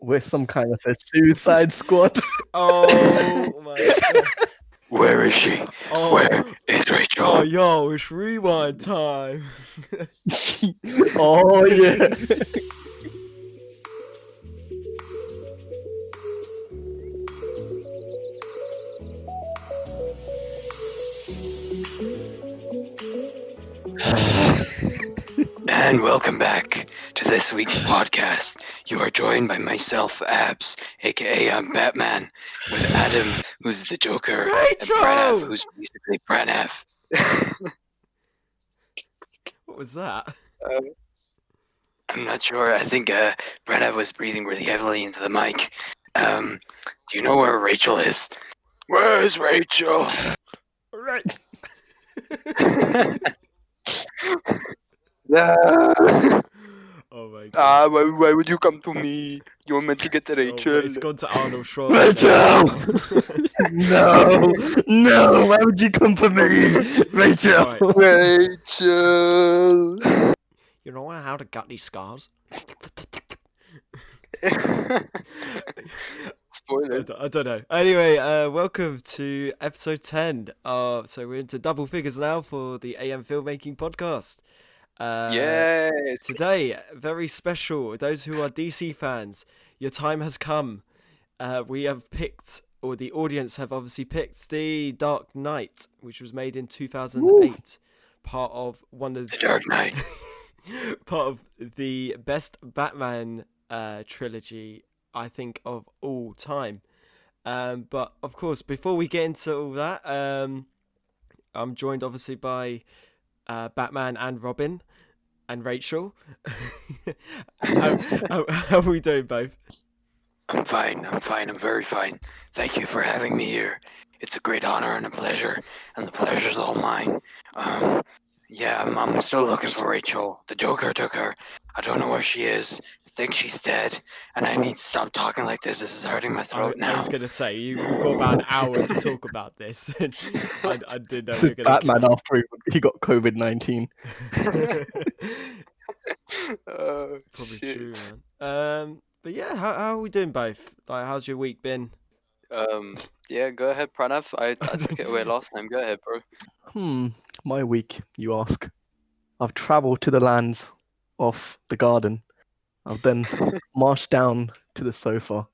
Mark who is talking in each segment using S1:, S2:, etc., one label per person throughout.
S1: We're some kind of a suicide squad.
S2: Oh my god.
S3: Where is she?
S2: Oh,
S3: Where is Rachel?
S2: oh yo, it's rewind time.
S1: Oh yeah.
S3: And welcome back to this week's podcast. You are joined by myself, Abs, aka I'm Batman, with Adam, who's the Joker,
S2: Rachel!
S3: and Pranav, who's basically Pranav.
S2: What was that?
S3: I'm not sure. I think Pranav was breathing really heavily into the mic. Do you know where Rachel is? Where's Rachel?
S2: Right. Oh my god.
S3: Why would you come to me? You were meant to get to
S2: Oh,
S3: Rachel.
S2: it's gone to Arnold Schwarzenegger.
S1: Rachel! No! Why would you come for me? Rachel!
S2: Right.
S3: Rachel!
S2: You know how to get these scars?
S3: Spoiler.
S2: I don't know. Anyway, welcome to episode 10. So we're into double figures now for the AM Filmmaking Podcast.
S3: Yay!
S2: Today, very special. Those who are DC fans, your time has come. We have picked, or the audience have obviously picked, The Dark Knight, which was made in 2008. Part of one of
S3: The Dark Knight.
S2: part of the best Batman trilogy, I think, of all time. But of course, before we get into all that, I'm joined obviously by Batman and Robin and Rachel. How are we doing, both?
S3: I'm fine. I'm very fine. Thank you for having me here. It's a great honor and a pleasure, and the pleasure's all mine. Yeah, I'm still looking for Rachel. The Joker took her. I don't know where she is. I think she's dead, and I need to stop talking like this. This is hurting my throat
S2: I
S3: now.
S2: was going to say, you've got about an hour to talk about this. I did know
S1: This
S2: you
S1: is
S2: were going to
S1: Batman after he got COVID-19.
S2: Probably true, man. But yeah, how are we doing, both? Like, how's your week been?
S3: Yeah, go ahead, Pranav. I took it away last time. Go ahead, bro.
S1: My week, you ask. I've travelled to the lands of the garden. I've then marched down to the sofa.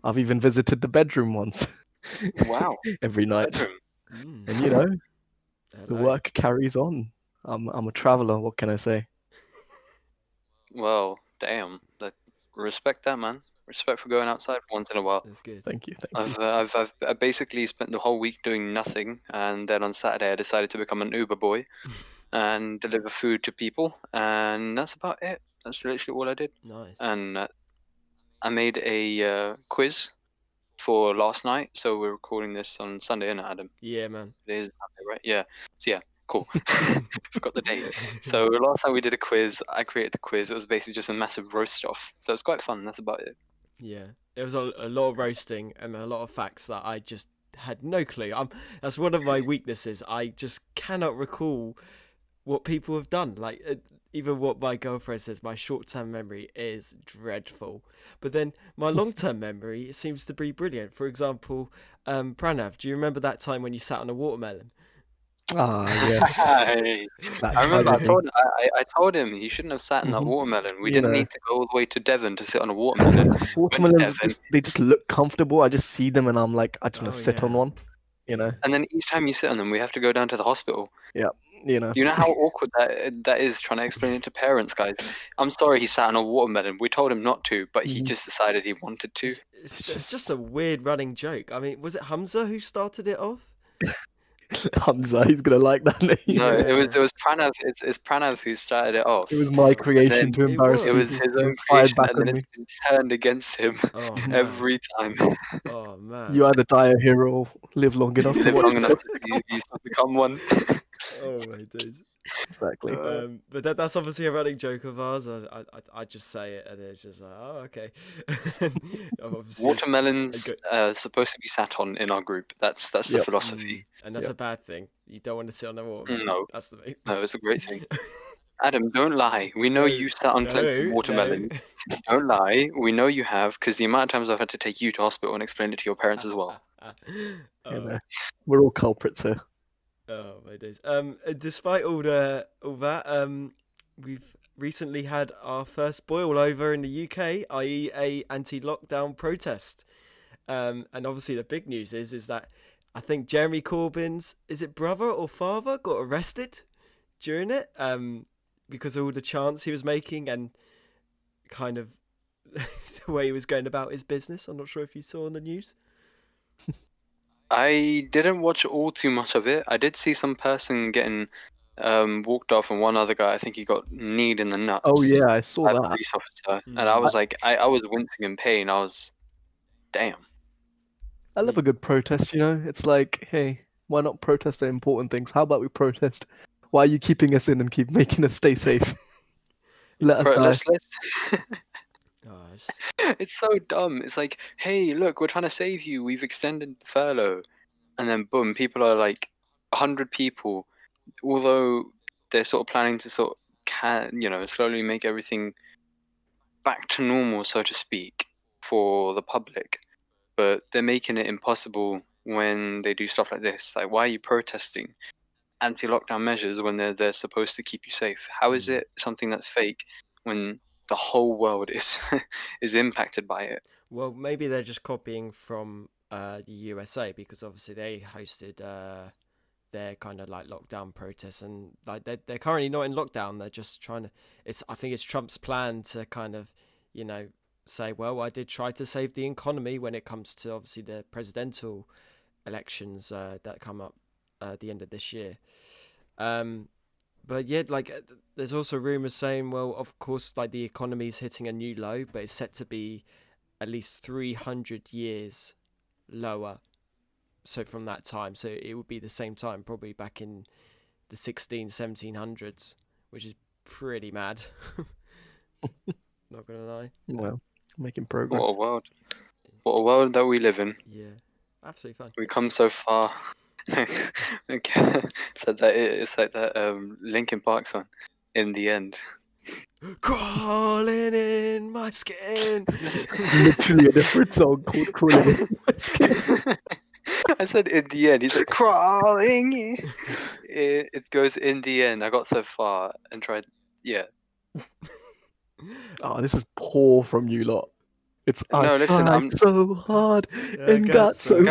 S1: I've even visited the bedroom once.
S3: Wow.
S1: Every night.
S3: Bedroom.
S1: And you know, the
S2: Hello.
S1: work carries on. I'm a traveller, what can I say?
S3: Well, damn. Respect that, man. Respect for going outside once in a while.
S2: That's good.
S1: Thank you.
S3: I've basically spent the whole week doing nothing, and then on Saturday I decided to become an Uber boy and deliver food to people, and that's about it. That's literally all I did.
S2: Nice.
S3: And I made a quiz for last night, so we're recording this on Sunday, isn't it, Adam?
S2: Yeah, man.
S3: It is Sunday, right? Yeah. So yeah, cool. Forgot the date. So last time we did a quiz, I created the quiz. It was basically just a massive roast off. So it's quite fun. That's about it.
S2: Yeah, there was a lot of roasting and a lot of facts that I just had no clue. That's one of my weaknesses. I just cannot recall what people have done. Like, even what my girlfriend says, my short-term memory is dreadful. But then my long-term memory seems to be brilliant. For example, Pranav, do you remember that time when you sat on a watermelon?
S1: Yes.
S3: I remember. I told him he shouldn't have sat in that
S1: Mhm.
S3: watermelon. We
S1: You
S3: didn't
S1: know.
S3: need to go all the way to Devon to sit on a watermelon.
S1: Watermelons,
S3: Devon.
S1: they just look comfortable. I just see them and I'm like, I just want
S2: Oh,
S1: to sit on
S2: yeah.
S1: one. You know.
S3: And then each time you sit on them, we have to go down to the hospital.
S1: You know.
S3: Do you know how awkward that is trying to explain it to parents, guys? I'm sorry he sat on a watermelon. We told him not to, but he
S1: Mhm.
S3: just decided he wanted to.
S2: It's just a weird running joke. I mean, was it Hamza who started it off?
S1: Hamza, he's gonna like that name.
S3: No,
S2: Yeah.
S3: it was Pranav. It's Pranav who started it off.
S1: It was my creation to
S2: It
S1: embarrass
S2: was.
S1: me.
S3: It was his own
S1: fired
S3: creation,
S1: back
S3: and then
S1: on
S3: it's been turned against him
S2: Oh, man.
S3: every time.
S2: Oh, man.
S1: You either die a hero or live long enough to
S3: Live
S1: watch
S3: long
S1: it.
S3: enough to you become one.
S2: Oh, my days.
S1: Exactly.
S2: But that's obviously a running joke of ours. I just say it, and it's just like, oh, okay. Obviously,
S3: Watermelons supposed to be sat on in our group. That's the
S1: Yep.
S3: philosophy.
S2: and that's a bad thing. You don't want to sit on a watermelon.
S3: No.
S2: That's the main.
S3: No, it's a great thing. Adam, don't lie. We know you sat on plenty of watermelon. Don't lie. We know you have, because the amount of times I've had to take you to hospital and explain it to your parents as well.
S1: We're all culprits here.
S2: Oh my days. Despite all that, we've recently had our first boil over in the UK, i.e., a anti-lockdown protest. And obviously the big news is that I think Jeremy Corbyn's brother or father got arrested during it, because of all the chants he was making and kind of the way he was going about his business. I'm not sure if you saw on the news.
S3: I didn't watch all too much of it. I did see some person getting walked off, and one other guy, I think he got kneed in the nuts.
S1: Oh yeah, I saw
S3: by a
S1: that.
S3: police officer, and I was like, I was wincing in pain. I was, damn.
S1: I love a good protest, you know? It's like, hey, why not protest the important things? How about we protest? Why are you keeping us in and keep making us stay safe? Let us die.
S3: It's so dumb. It's like, hey, look, we're trying to save you. We've extended furlough. And then boom, people are like 100 people, although they're sort of planning to slowly make everything back to normal, so to speak, for the public. But they're making it impossible when they do stuff like this. Like, why are you protesting anti-lockdown measures when they're supposed to keep you safe? How is it something that's fake when the whole world is is impacted by it?
S2: Well, maybe they're just copying from the USA, because obviously they hosted their kind of like lockdown protests, and like they're currently not in lockdown. They're just trying to. I think it's Trump's plan to kind of, say, well, I did try to save the economy when it comes to obviously the presidential elections that come up at the end of this year. But yeah, like there's also rumors saying, well, of course, like the economy's hitting a new low, but it's set to be at least 300 years lower. So from that time, so it would be the same time, probably back in the 1700s, which is pretty mad. Not gonna lie.
S1: Well, making progress.
S3: What a world! What a world that we live in.
S2: Yeah, absolutely fun.
S3: We come so far. Okay. It's like that Linkin Park song, "In the End."
S2: Crawling in my skin.
S1: Literally a different song called "Crawling in My Skin."
S3: I said in the end. He's like crawling in. It goes in the end. I got so far and tried. Yeah.
S1: Oh, this is poor from you lot. It's
S3: No, listen,
S1: tried
S3: I'm
S1: so hard and got so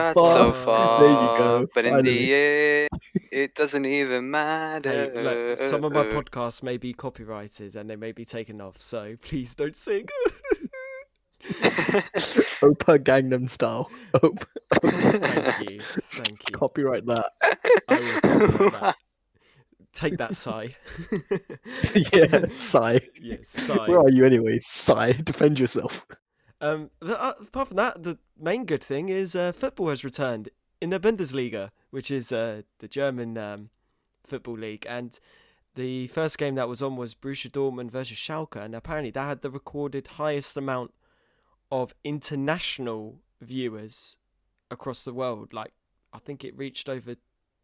S1: far. There you go.
S3: But
S1: finally.
S3: in the end, it doesn't even matter.
S2: Hey, look, some of my podcasts may be copyrighted and they may be taken off, so please don't sing.
S1: Opa Gangnam Style.
S2: Thank you.
S1: Copyright that.
S2: I will copyright that. Take that, Psy.
S1: Yeah, Psy.
S2: Yeah, Psy.
S1: Where are you anyway, Psy? Defend yourself.
S2: Apart from that, the main good thing is football has returned in the Bundesliga, which is the German football league, and the first game that was on was Borussia Dortmund versus Schalke, and apparently that had the recorded highest amount of international viewers across the world. Like, I think it reached over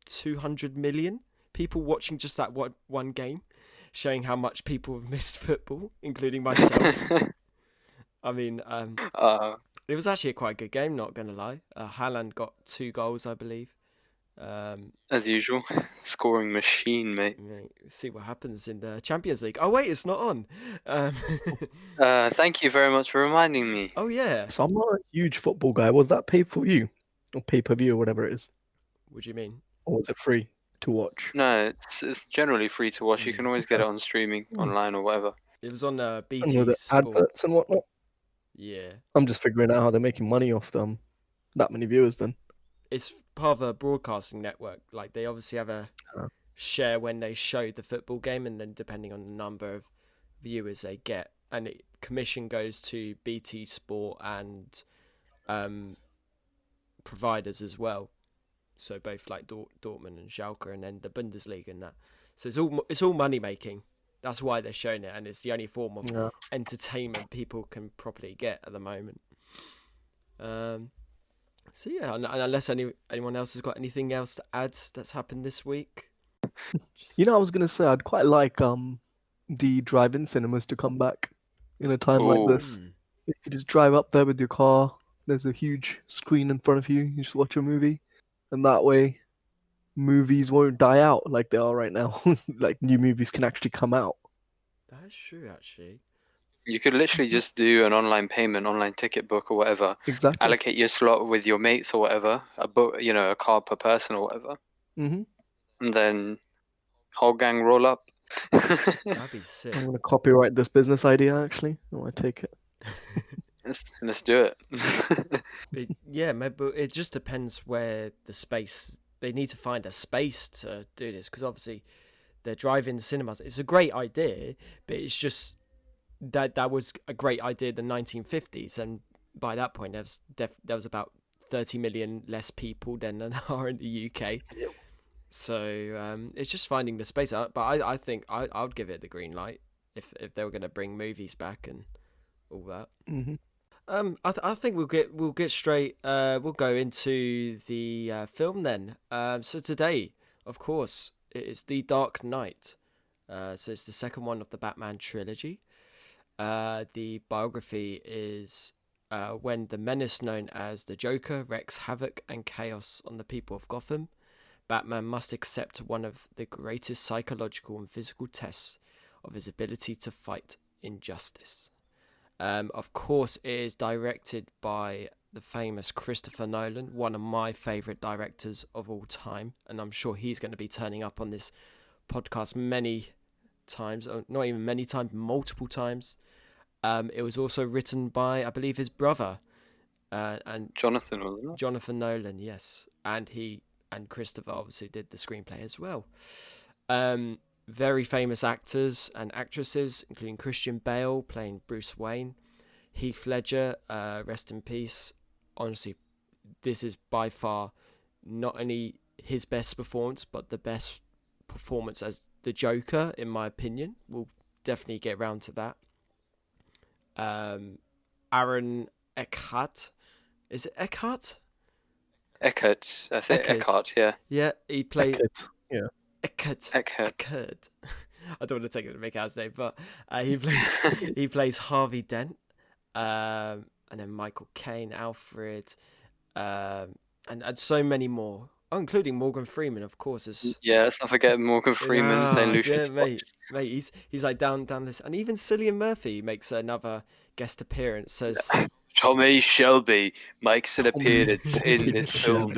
S2: 200 million people watching just that one game, showing how much people have missed football, including myself. I mean, it was actually a quite good game, not going to lie. Haaland got 2 goals, I believe.
S3: As usual, scoring machine, mate.
S2: See what happens in the Champions League. Oh, wait, it's not on.
S3: Thank you very much for reminding me.
S2: Oh, yeah.
S1: So I'm not a huge football guy. Was that pay-per-view? Or pay-per-view or whatever it is?
S2: What do you mean?
S1: Or was it free to watch?
S3: No, it's generally free to watch. You can always get it on streaming, online or whatever.
S2: It was on BT
S1: And with the
S2: Sport.
S1: adverts and whatnot?
S2: Yeah.
S1: I'm just figuring out how they're making money off them. That many viewers then.
S2: It's part of a broadcasting network. Like, they obviously have a share when they show the football game, and then depending on the number of viewers they get, and commission goes to BT Sport and providers as well. So both like Dortmund and Schalke, and then the Bundesliga and that. So it's all money making. That's why they're showing it, and it's the only form of entertainment people can properly get at the moment. So yeah, unless anyone else has got anything else to add that's happened this week.
S1: You know, I was gonna say I'd quite like the drive-in cinemas to come back in a time like
S3: Ooh.
S1: this. If you just drive up there with your car, there's a huge screen in front of you, you just watch a movie, and that way movies won't die out like they are right now. Like new movies can actually come out.
S2: That's true, actually.
S3: You could literally just do an online payment, online ticket book or whatever.
S1: Exactly.
S3: Allocate your slot with your mates or whatever, a book, a car per person or whatever,
S1: Mm-hmm.
S3: and then whole gang roll up.
S2: That'd be sick.
S1: I'm gonna copyright this business idea. Actually, I want to take it.
S3: Let's do it.
S2: Yeah, maybe it just depends where the space. They need to find a space to do this because obviously they're drive-in cinemas. It's a great idea, but it's just that was a great idea in the 1950s, and by that point there was about 30 million less people than there are in the UK.
S1: Yep.
S2: So it's just finding the space out. But I think I would give it the green light if they were going to bring movies back and all that.
S1: Mm-hmm.
S2: I think we'll get straight. We'll go into the film then. So today, of course, it is The Dark Knight. So it's the second one of the Batman trilogy. The biography is when the menace known as the Joker wreaks havoc and chaos on the people of Gotham, Batman must accept one of the greatest psychological and physical tests of his ability to fight injustice. Of course, it is directed by the famous Christopher Nolan, one of my favourite directors of all time, and I'm sure he's going to be turning up on this podcast many times, or not even many times, multiple times. It was also written by, I believe, his brother, and
S3: Jonathan, wasn't it?
S2: Jonathan Nolan, yes, and Christopher obviously did the screenplay as well. Very famous actors and actresses, including Christian Bale playing Bruce Wayne, Heath Ledger, rest in peace. Honestly, this is by far not only his best performance, but the best performance as the Joker, in my opinion. We'll definitely get around to that. Aaron Eckhart. Is it Eckhart?
S3: Eckhart. I think Eckhart, yeah.
S2: Yeah, he played...
S1: Eckhart. Yeah.
S2: Eckhart. I don't want to take it to make out his name, but he plays Harvey Dent, and then Michael Caine, Alfred, and so many more. Oh, including Morgan Freeman, of course.
S3: Let's not forget Morgan Freeman playing Lucius Fox.
S2: Mate, he's like down this, and even Cillian Murphy makes another guest appearance. Says
S3: Tommy Shelby makes an appearance in this film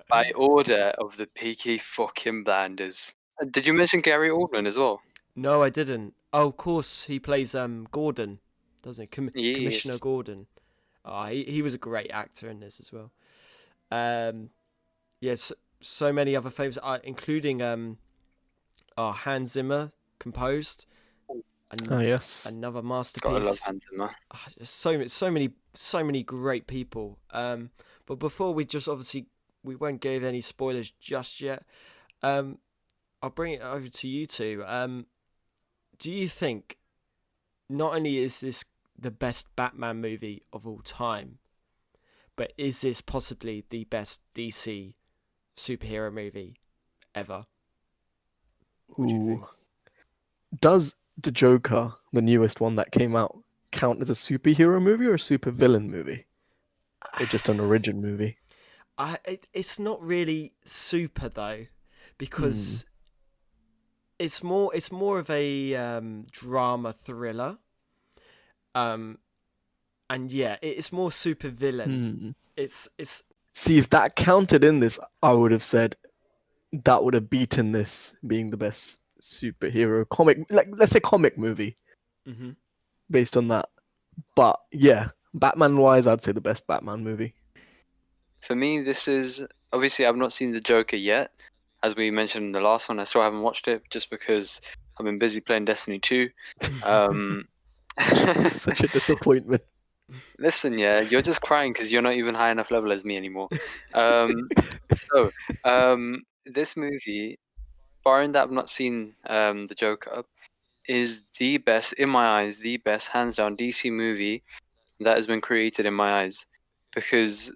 S3: by order of the Peaky fucking Blinders. Did you mention Gary Oldman as well?
S2: No, I didn't. Oh, of course, he plays Gordon, doesn't he? Commissioner Gordon. Oh, he was a great actor in this as well. Yes, so many other famous, including Hans Zimmer composed.
S1: Yes,
S2: another masterpiece.
S3: Gotta love Hans Zimmer.
S2: So many great people. But before we won't give any spoilers just yet. I'll bring it over to you two. Do you think not only is this the best Batman movie of all time, but is this possibly the best DC superhero movie ever? What do you think?
S1: Does the Joker, the newest one that came out, count as a superhero movie or a supervillain movie? Or just an origin movie?
S2: It's not really super though, because it's more of a drama thriller. And yeah, it's more supervillain. It's
S1: See, if that counted in this, I would have said that would have beaten this being the best superhero comic, like let's say comic movie, based on that. But yeah, Batman wise, I'd say the best Batman movie.
S3: For me, this is obviously I've not seen the Joker yet, as we mentioned in the last one. I still haven't watched it just because I've been busy playing Destiny 2.
S1: Such a disappointment.
S3: Listen, yeah, you're just crying because you're not even high enough level as me anymore. This movie, barring that I've not seen the Joker, is the best, in my eyes, the best hands down DC movie that has been created in my eyes. Because,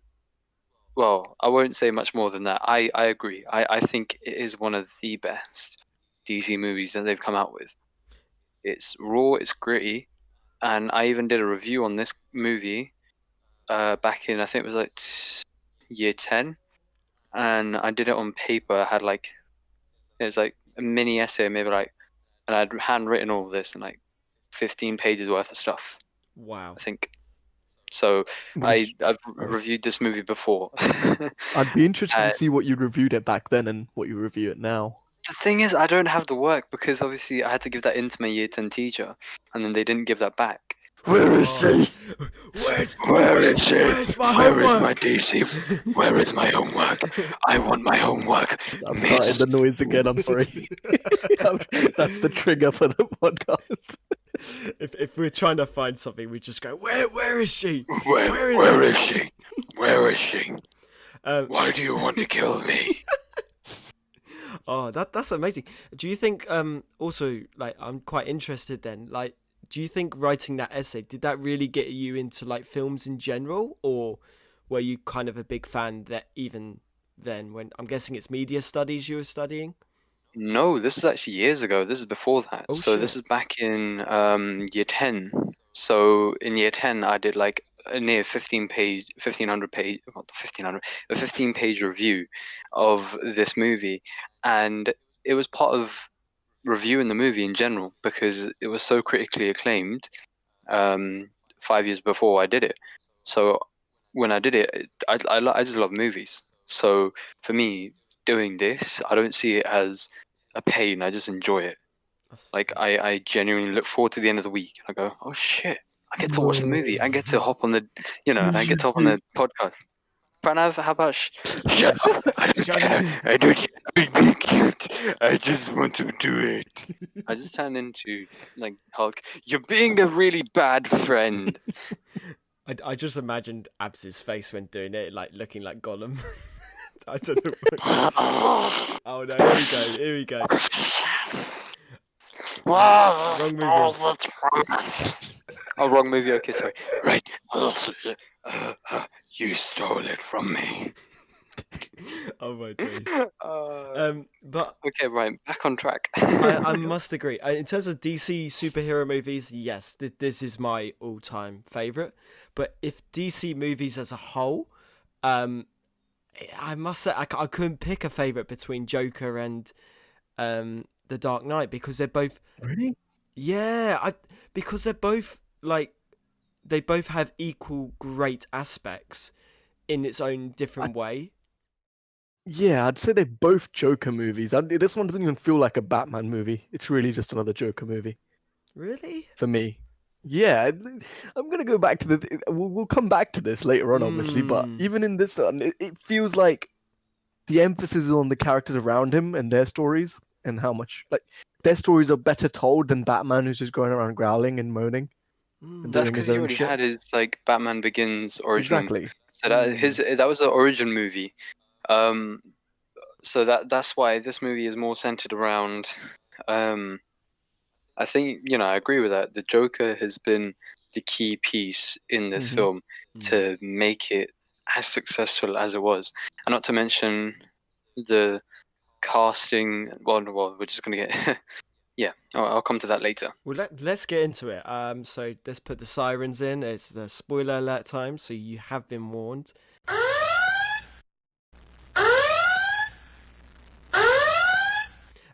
S3: well, I won't say much more than that. I agree. I think it is one of the best DC movies that they've come out with. It's raw, it's gritty, and I even did a review on this movie back in, I think it was like year 10, and I did it on paper. I had like, it was like a mini essay, maybe like, and I'd handwritten all of this and like 15 pages worth of stuff,
S2: Wow.
S3: I think. So I've
S1: Sorry.
S3: reviewed this movie before.
S1: I'd be interested to see what you reviewed it back then and what you review it now.
S3: The thing is, I don't have the work because obviously I had to give that in to my year 10 teacher, and then they didn't give that back.
S1: Where is she?
S2: Where's my
S3: Where is
S2: homework?
S3: my DC? Where is my homework? I want my homework.
S1: I'm starting the noise again. I'm sorry. That's the trigger for the podcast.
S2: If we're trying to find something, we just go, where is she?
S3: Where is she? Where is she? Why do you want to kill me?
S2: Oh, that's amazing. Do you think also, like, I'm quite interested then, like, do you think writing that essay, did that really get you into like films in general, or were you kind of a big fan that even then, when I'm guessing it's media studies you were studying?
S3: No, this is actually years ago. This is before that.
S2: Oh,
S3: So
S2: shit.
S3: this is back in year 10. So in year 10, I did like a near 1500 page, not 1500, a 15-page review of this movie, and it was part of reviewing the movie in general because it was so critically acclaimed 5 years before I did it. So when I did it, I just love movies. So for me, doing this, I don't see it as a pain. I just enjoy it. Like I genuinely look forward to the end of the week. I go, oh shit, I get to watch the movie. I get to hop on the, I get to hop on the podcast. Pranav, how about shut up? I don't care. I don't be cute. I just want to do it. I just turned into like Hulk. You're being a really bad friend.
S2: I just imagined Abs's face when doing it, like looking like Gollum. I don't know. Oh no, here we go. Wrong movie.
S3: Oh, wrong movie. Okay, sorry. Right. You stole it from me.
S2: Oh my days. But
S3: okay, right, back on track.
S2: I must agree. In terms of DC superhero movies, yes, this is my all-time favorite. But if DC movies as a whole, I must say I couldn't pick a favorite between Joker and The Dark Knight because they're both
S1: Really?
S2: Yeah, because they're both like they both have equal great aspects in its own different way.
S1: Yeah, I'd say they're both Joker movies. This one doesn't even feel like a Batman movie. It's really just another Joker movie
S2: Really?
S1: for me. Yeah, I'm gonna go back to we'll come back to this later on, obviously. But even in this one, it feels like the emphasis is on the characters around him and their stories, and how much like their stories are better told than Batman, who's just going around growling and moaning. And
S3: That's
S1: doing his
S3: because he
S1: own
S3: already
S1: shit.
S3: had his like Batman Begins origin.
S1: Exactly.
S3: So that was the origin movie. So that's why this movie is more centered around. I think I agree with that. The Joker has been the key piece in this film to make it as successful as it was, and not to mention the casting. Well, we're just gonna get. Yeah, I'll come to that later.
S2: Well, let's get into it. So let's put the sirens in. It's the spoiler alert time, so you have been warned.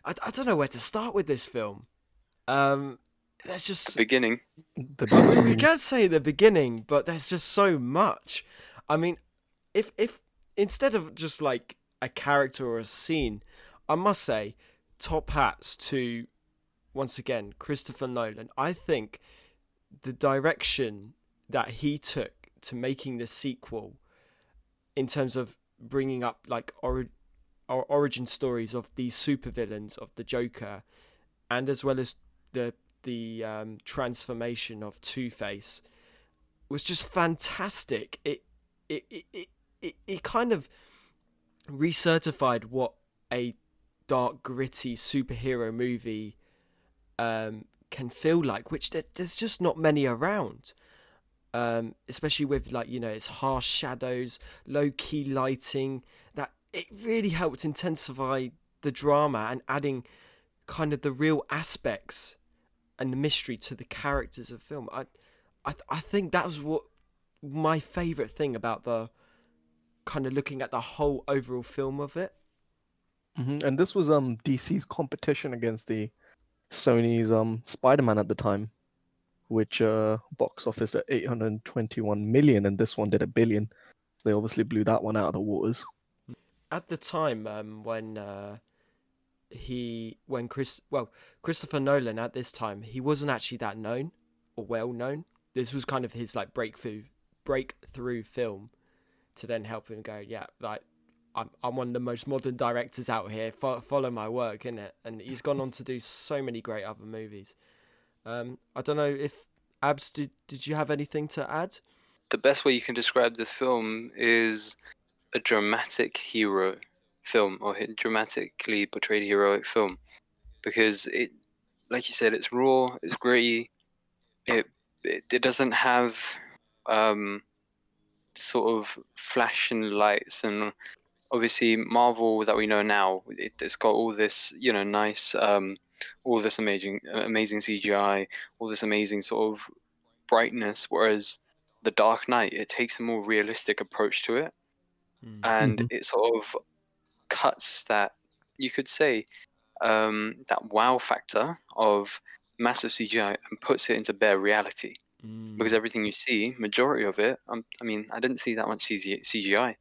S2: I don't know where to start with this film. There's just
S3: The beginning.
S2: We can't say the beginning, but there's just so much. I mean, if instead of just like a character or a scene, I must say, top hats to once again Christopher Nolan. I think the direction that he took to making the sequel, in terms of bringing up like origin stories of these supervillains of the Joker, and as well as the transformation of Two-Face, was just fantastic. It kind of recertified what a dark, gritty superhero movie can feel like, which there's just not many around. Especially with its harsh shadows, low key lighting, that it really helped intensify the drama and adding kind of the real aspects and the mystery to the characters of film. I think that was what my favourite thing about the kind of looking at the whole overall film of it.
S1: And this was DC's competition against the Sony's Spider-Man at the time, which box office at 821 million, and this one did 1 billion. So they obviously blew that one out of the waters.
S2: At the time, when Christopher Nolan at this time, he wasn't actually that known or well known. This was kind of his like breakthrough film to then help him go, yeah, like I'm one of the most modern directors out here. Follow my work, innit? And he's gone on to do so many great other movies. I don't know if Abs, did you have anything to add?
S3: The best way you can describe this film is a dramatic hero film, or a dramatically portrayed heroic film, because it, like you said, it's raw, it's gritty. It doesn't have sort of flashing lights, and obviously Marvel that we know now, it's got all this, nice, all this amazing CGI, all this amazing sort of brightness, whereas The Dark Knight, it takes a more realistic approach to it, and it sort of cuts that, you could say, that wow factor of massive CGI and puts it into bare reality. Because everything you see, majority of it, I mean, I didn't see that much CGI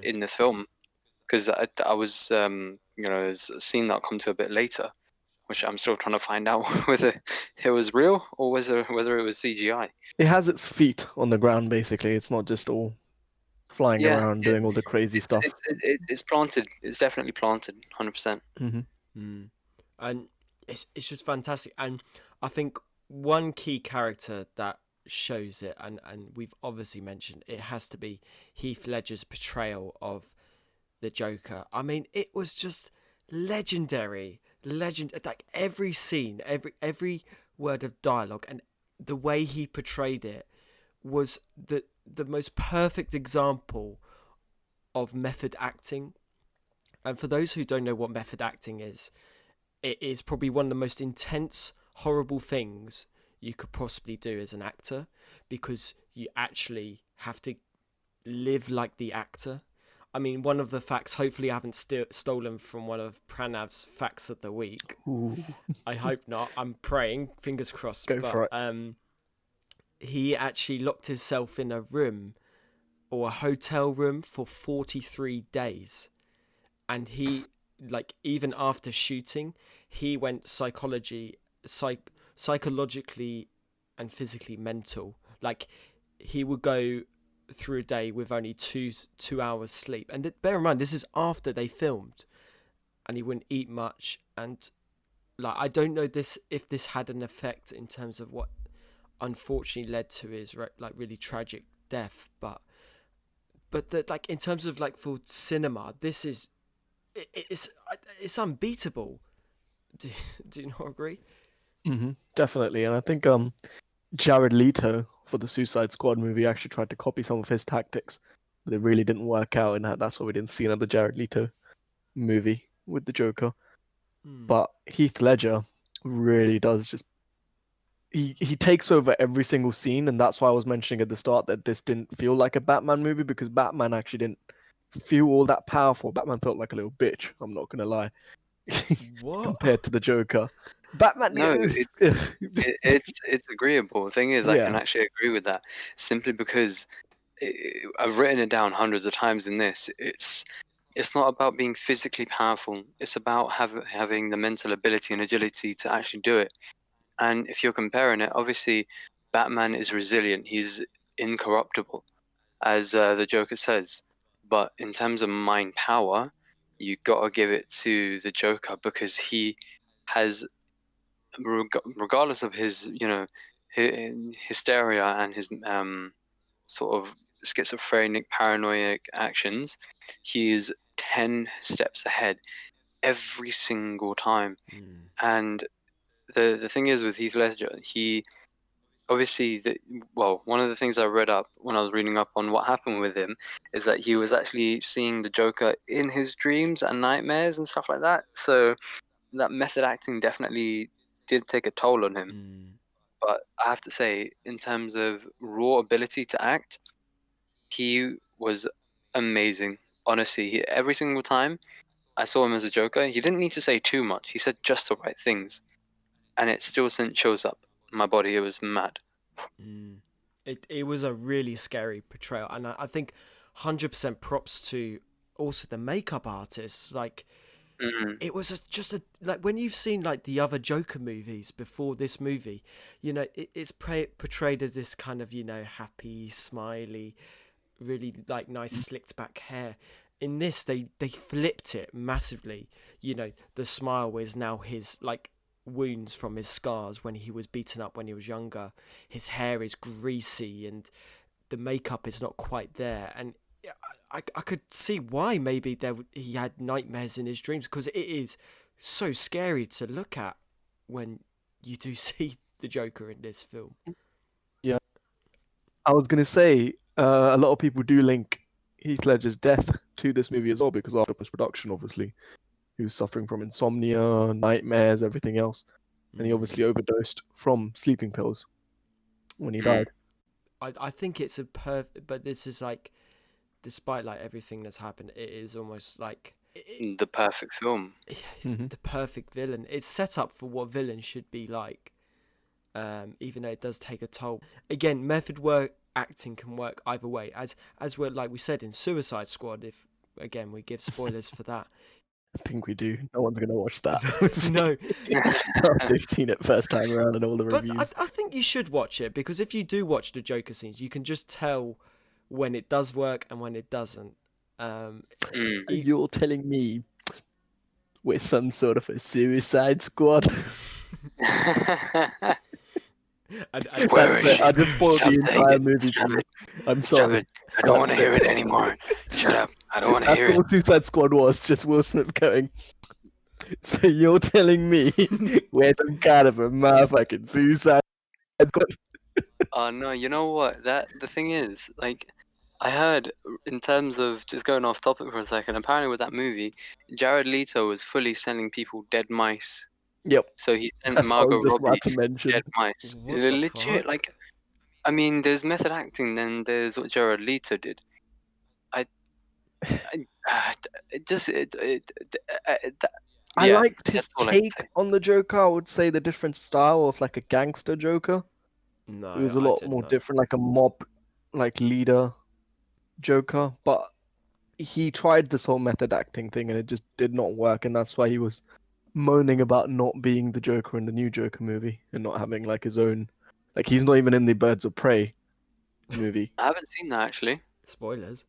S3: in this film, because I was, there's a scene that'll come to a bit later, which I'm still trying to find out whether it was real or whether it was CGI.
S1: It has its feet on the ground, basically. It's not just all flying around doing all the crazy stuff.
S3: It's planted. It's definitely planted, 100%.
S2: And it's just fantastic. And I think one key character that shows it, and we've obviously mentioned, it has to be Heath Ledger's portrayal of the Joker. I mean, it was just legendary. Like every scene, every word of dialogue, and the way he portrayed it was the most perfect example of method acting. And for those who don't know what method acting is, it is probably one of the most intense, horrible things you could possibly do as an actor, because you actually have to live like the actor. I mean, one of the facts, hopefully I haven't stolen from one of Pranav's facts of the week.
S1: Ooh.
S2: I hope not. I'm praying, fingers crossed.
S1: Go for it.
S2: He actually locked himself in a room, or a hotel room, for 43 days. And he, like, even after shooting, he went psychologically and physically mental. Like, he would go through a day with only two hours sleep, and bear in mind, this is after they filmed, and he wouldn't eat much. And like, I don't know if this had an effect in terms of what unfortunately led to his like really tragic death, but like in terms of like for cinema, this is it's unbeatable. Do you not agree?
S1: Definitely. And I think Jared Leto for the Suicide Squad movie actually tried to copy some of his tactics, but it really didn't work out, and that's why we didn't see another Jared Leto movie with the Joker. But Heath Ledger really does just he takes over every single scene, and that's why I was mentioning at the start that this didn't feel like a Batman movie, because Batman actually didn't feel all that powerful. Batman felt like a little bitch, I'm not gonna lie.
S2: What?
S1: Compared to the Joker. Batman.
S3: No, it's agreeable. The thing is, I can actually agree with that, simply because I've written it down hundreds of times in this. It's not about being physically powerful. It's about having the mental ability and agility to actually do it. And if you're comparing it, obviously, Batman is resilient. He's incorruptible, as the Joker says. But in terms of mind power, you gotta give it to the Joker, because he has, regardless of his, hysteria and his sort of schizophrenic, paranoid actions, he is 10 steps ahead every single time. And the thing is with Heath Ledger, he obviously, one of the things I read up when I was reading up on what happened with him is that he was actually seeing the Joker in his dreams and nightmares and stuff like that. So that method acting definitely did take a toll on him.
S2: Mm.
S3: But I have to say, in terms of raw ability to act, he was amazing. Honestly, every single time I saw him as a Joker, he didn't need to say too much. He said just the right things, and it still sent chills up my body. It was mad.
S2: Mm. It was a really scary portrayal, and I think 100% props to also the makeup artists. Like, it was just a like when you've seen like the other Joker movies before this movie, it's portrayed as this kind of happy, smiley, really like nice slicked back hair. In this, they flipped it massively. The smile is now his like wounds from his scars when he was beaten up when he was younger. His hair is greasy and the makeup is not quite there, and I could see why maybe he had nightmares in his dreams, because it is so scary to look at when you do see the Joker in this film.
S1: Yeah, I was gonna say a lot of people do link Heath Ledger's death to this movie as well, because after post-production, obviously, he was suffering from insomnia, nightmares, everything else, and he obviously overdosed from sleeping pills when he died.
S2: I think it's but this is like, despite like everything that's happened, it is almost like
S3: the perfect film.
S2: The perfect villain. It's set up for what villains should be like, even though it does take a toll. Again, method work, acting can work either way. As we're like we said in Suicide Squad, if again we give spoilers for that.
S1: I think we do. No one's gonna watch that.
S2: No,
S1: they've seen it first time around and all the reviews.
S2: But I think you should watch it, because if you do watch the Joker scenes, you can just tell when it does work and when it doesn't.
S1: You're telling me we're some sort of a Suicide Squad? I just spoiled the entire movie for me. I'm sorry.
S3: I don't want to hear it anymore. Shut up. I don't want to hear it.
S1: That's what Suicide Squad was, just Will Smith going, so you're telling me we're some kind of a motherfucking Suicide Squad?
S3: Oh no, you know what? The thing is, like, I heard, in terms of just going off topic for a second, apparently with that movie, Jared Leto was fully sending people dead mice.
S1: Yep.
S3: So he sent
S1: That's
S3: Margot
S1: what I was just
S3: Robbie
S1: about to mention.
S3: dead mice.
S2: What the
S3: Legit,
S2: fuck?
S3: like, I mean, there's method acting, then there's what Jared Leto did.
S1: I liked his take on the Joker. I would say the different style of like a gangster Joker.
S2: No,
S1: it was a lot more different, like a mob, like leader Joker. But he tried this whole method acting thing, and it just did not work, and that's why he was moaning about not being the Joker in the new Joker movie and not having like his own. Like, he's not even in the Birds of Prey movie.
S3: I haven't seen that, actually.
S2: Spoilers.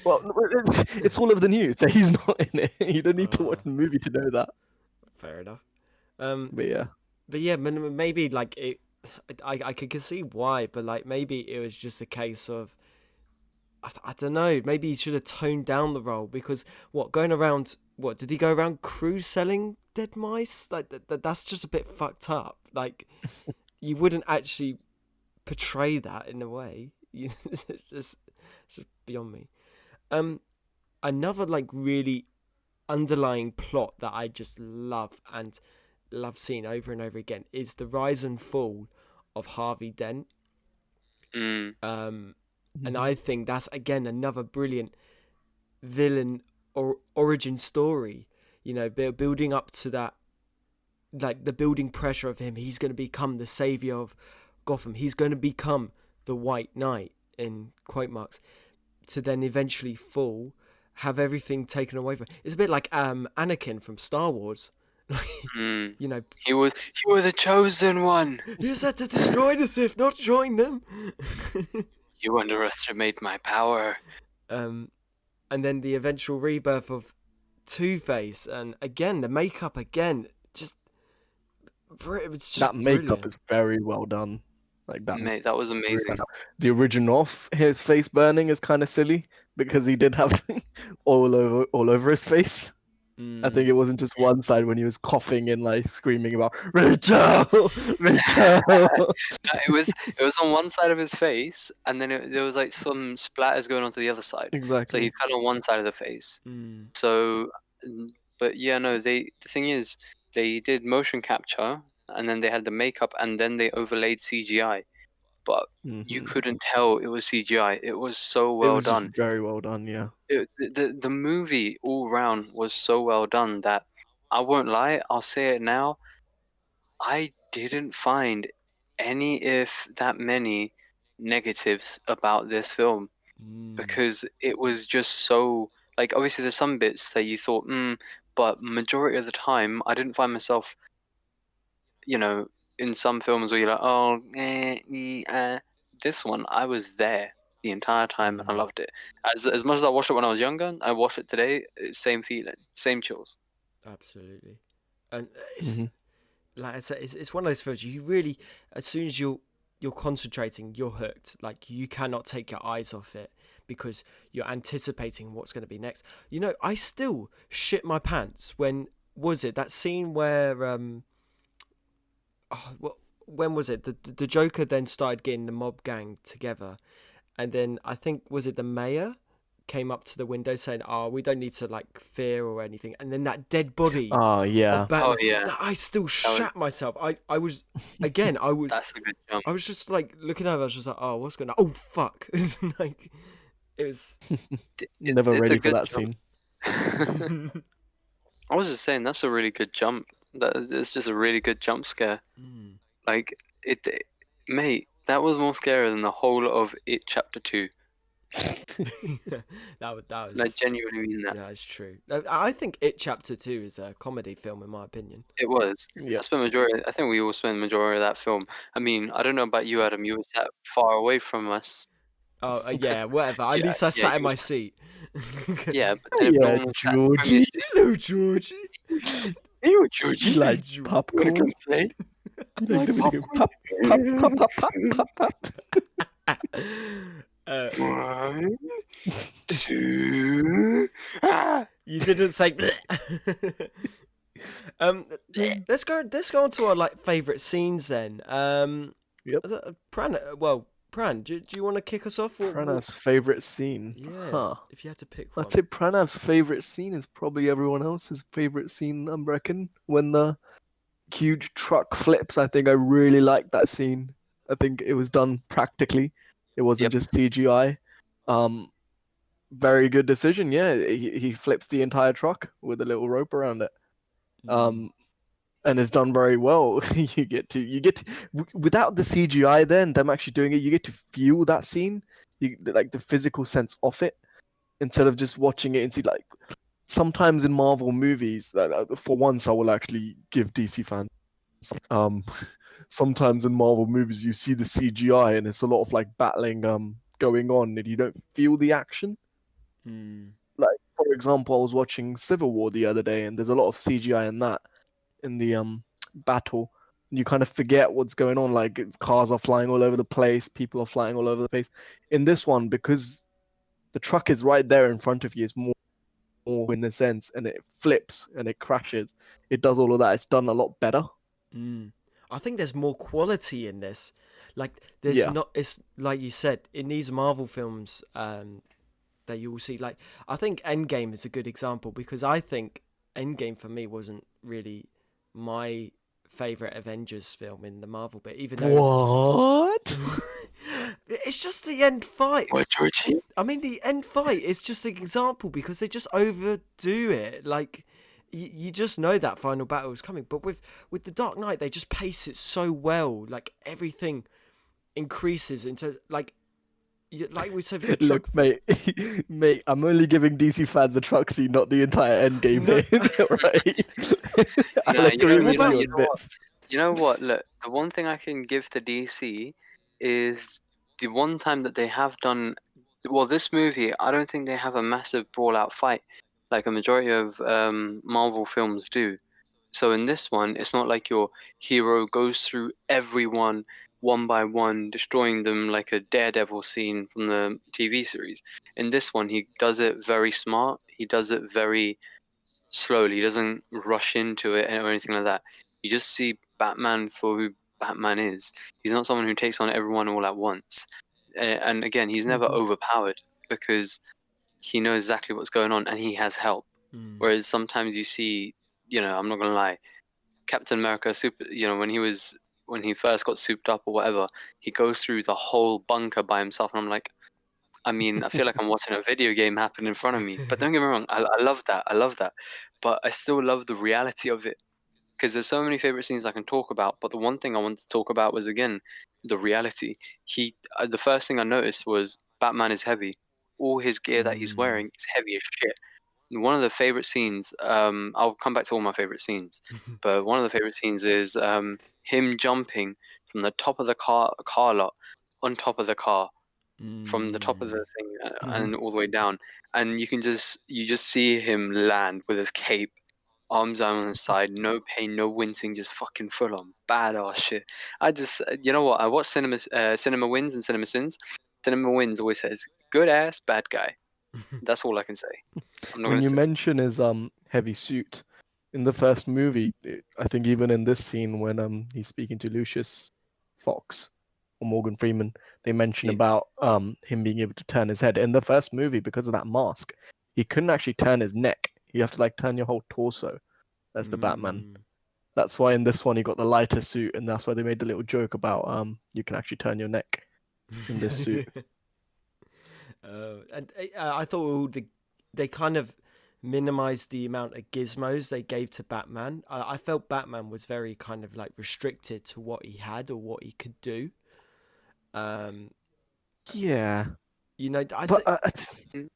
S1: Well, it's all over the news that he's not in it. You don't need to watch the movie to know that.
S2: Fair enough.
S1: But
S2: yeah, maybe like it. I could see why, but like maybe it was just a case of, I don't know. Maybe he should have toned down the role, because going around? What did he go around cruise selling dead mice? Like that's just a bit fucked up. Like, you wouldn't actually portray that in a way. It's just beyond me. Another like really underlying plot that I just love seeing over and over again is the rise and fall of Harvey Dent. And I think that's again another brilliant villain or origin story. Building up to that, like the building pressure of him. He's going to become the savior of Gotham. He's going to become the White Knight, in quote marks, to then eventually fall, have everything taken away from him. It's a bit like Anakin from Star Wars.
S3: He was the chosen one.
S2: You said to destroy the Sith, not join them.
S3: You underestimate my power.
S2: And then the eventual rebirth of Two-Face, and again the makeup just
S1: that makeup
S2: brilliant.
S1: is very well done. Like that.
S3: Mate, that was amazing.
S1: The original of his face burning is kind of silly, because he did have all over his face. I think it wasn't just one side when he was coughing and like screaming about Rachel.
S3: It was on one side of his face, and then there was like some splatters going onto the other side.
S1: Exactly.
S3: So he fell on one side of the face. So, but yeah, no. The thing is, they did motion capture and then they had the makeup, and then they overlaid CGI. But you couldn't tell it was CGI. It was so
S1: It
S3: well
S1: was
S3: done.
S1: very well done, yeah.
S3: The movie all round was so well done that I won't lie, I'll say it now, I didn't find any, if that many, negatives about this film, because it was just so, like, obviously there's some bits that you thought, but majority of the time I didn't find myself, in some films where you're like, oh, this one, I was there the entire time and I loved it. As much as I watched it when I was younger, I watched it today, same feeling, same chills.
S2: Absolutely. And it's like I said, it's one of those films you really, as soon as you're concentrating, you're hooked. Like, you cannot take your eyes off it because you're anticipating what's going to be next. I still shit my pants when, was it that scene where when was it the Joker then started getting the mob gang together, and then I think, was it the mayor came up to the window saying, "Oh, we don't need to like fear or anything," and then that dead body.
S1: Oh yeah.
S2: Of Batman,
S3: Oh, yeah.
S2: that I still shat myself. I was again. I was.
S3: That's a good jump.
S2: I was just like looking over. I was just like, "Oh, what's going on? Oh, fuck!" It's like, it was.
S1: Never
S3: it's
S1: ready
S3: a
S1: for
S3: good
S1: that
S3: jump.
S1: scene.
S3: I was just saying that's a really good jump. It's just a really good jump scare. Like mate, that was more scary than the whole of It Chapter 2.
S2: that was.
S3: I genuinely mean that.
S2: Yeah, it's true. I think It Chapter 2 is a comedy film, in my opinion.
S3: It was.
S1: Yeah.
S3: I think we all spent the majority of that film. I mean, I don't know about you, Adam. You were sat far away from us.
S2: Oh, yeah, whatever. At least I sat in my seat.
S3: Yeah, but then
S1: Yeah,
S3: everyone was sat in front of
S1: Georgie.
S3: you.
S2: Hello, Georgie.
S3: Hey, Georgie.
S1: You like
S2: Georgie.
S1: popcorn?
S3: Wanna come play?
S1: You like popcorn? Pop, pop, pop, pop, pop, pop.
S3: 1, 2. Ah!
S2: You didn't say. Let's go on to our favorite scenes then.
S1: Yep.
S2: Pran, do you want to kick us off?
S1: Pranav's favorite scene.
S2: Yeah. If you had to pick one.
S1: I'd say Pranav's favorite scene is probably everyone else's favorite scene, I reckon. When the huge truck flips, I think I really like that scene. I think it was done practically. It wasn't just CGI. Very good decision. Yeah, he flips the entire truck with a little rope around it. And it's done very well. you get to without the CGI then them actually doing it, you get to feel that scene, like the physical sense of it, instead of just watching it and see, like, sometimes in Marvel movies, for once I will actually give DC fans, sometimes in Marvel movies you see the CGI and it's a lot of like battling going on and you don't feel the action. Like, for example, I was watching Civil War the other day and there's a lot of CGI in that, in the battle, and you kind of forget what's going on. Like, cars are flying all over the place, people are flying all over the place. In this one, because the truck is right there in front of you, it's more in the sense, and it flips and it crashes. It does all of that. It's done a lot better.
S2: I think there's more quality in this. Like, there's not. It's like you said, in these Marvel films that you will see. Like, I think Endgame is a good example, because I think Endgame for me wasn't really my favorite Avengers film in the Marvel bit, even though it's just the end fight.
S3: What, Georgie?
S2: I mean, the end fight is just an example because they just overdo it. Like, you just know that final battle is coming. But with the Dark Knight, they just pace it so well. Like, everything increases into like we said. For the
S1: Look, mate, I'm only giving DC fans the truck scene, not the entire Endgame. Right? I'll agree with you on bits.
S3: You know what? Look, the one thing I can give to DC is the one time that they have done. Well, this movie, I don't think they have a massive brawl-out fight like a majority of Marvel films do. So in this one, it's not like your hero goes through everyone one by one, destroying them like a Daredevil scene from the TV series. In this one, he does it very smart. He does it very slowly. He doesn't rush into it or anything like that. You just see Batman for who Batman is. He's not someone who takes on everyone all at once. And again, he's never overpowered because he knows exactly what's going on and he has help. Whereas sometimes you see, I'm not going to lie, Captain America super, when he first got souped up or whatever, he goes through the whole bunker by himself, and I'm like, I mean, I feel like I'm watching a video game happen in front of me. But don't get me wrong, I love that. I love that. But I still love the reality of it. Because there's so many favorite scenes I can talk about. But the one thing I wanted to talk about was, again, the reality. The first thing I noticed was Batman is heavy. All his gear that he's wearing is heavy as shit. One of the favorite scenes, I'll come back to all my favorite scenes, but one of the favorite scenes is him jumping from the top of the car lot on top of the car, from the top of the thing and all the way down, and you just see him land with his cape, arms down on his side, no pain, no wincing, just fucking full on badass shit. You know what? I watch Cinema Wins and Cinema Sins. Cinema Wins always says good ass bad guy. That's all I can say. I'm not
S1: When
S3: gonna
S1: you
S3: say.
S1: mention his heavy suit in the first movie, I think even in this scene when he's speaking to Lucius Fox or Morgan Freeman, they mention
S3: Yeah.
S1: about him being able to turn his head. In the first movie, because of that mask, he couldn't actually turn his neck. You have to like turn your whole torso as the Batman. That's why in this one he got the lighter suit, and that's why they made the little joke about you can actually turn your neck in this suit.
S2: And I thought they kind of minimized the amount of gizmos they gave to Batman. I felt Batman was very kind of like restricted to what he had or what he could do.
S1: Yeah,
S2: You know,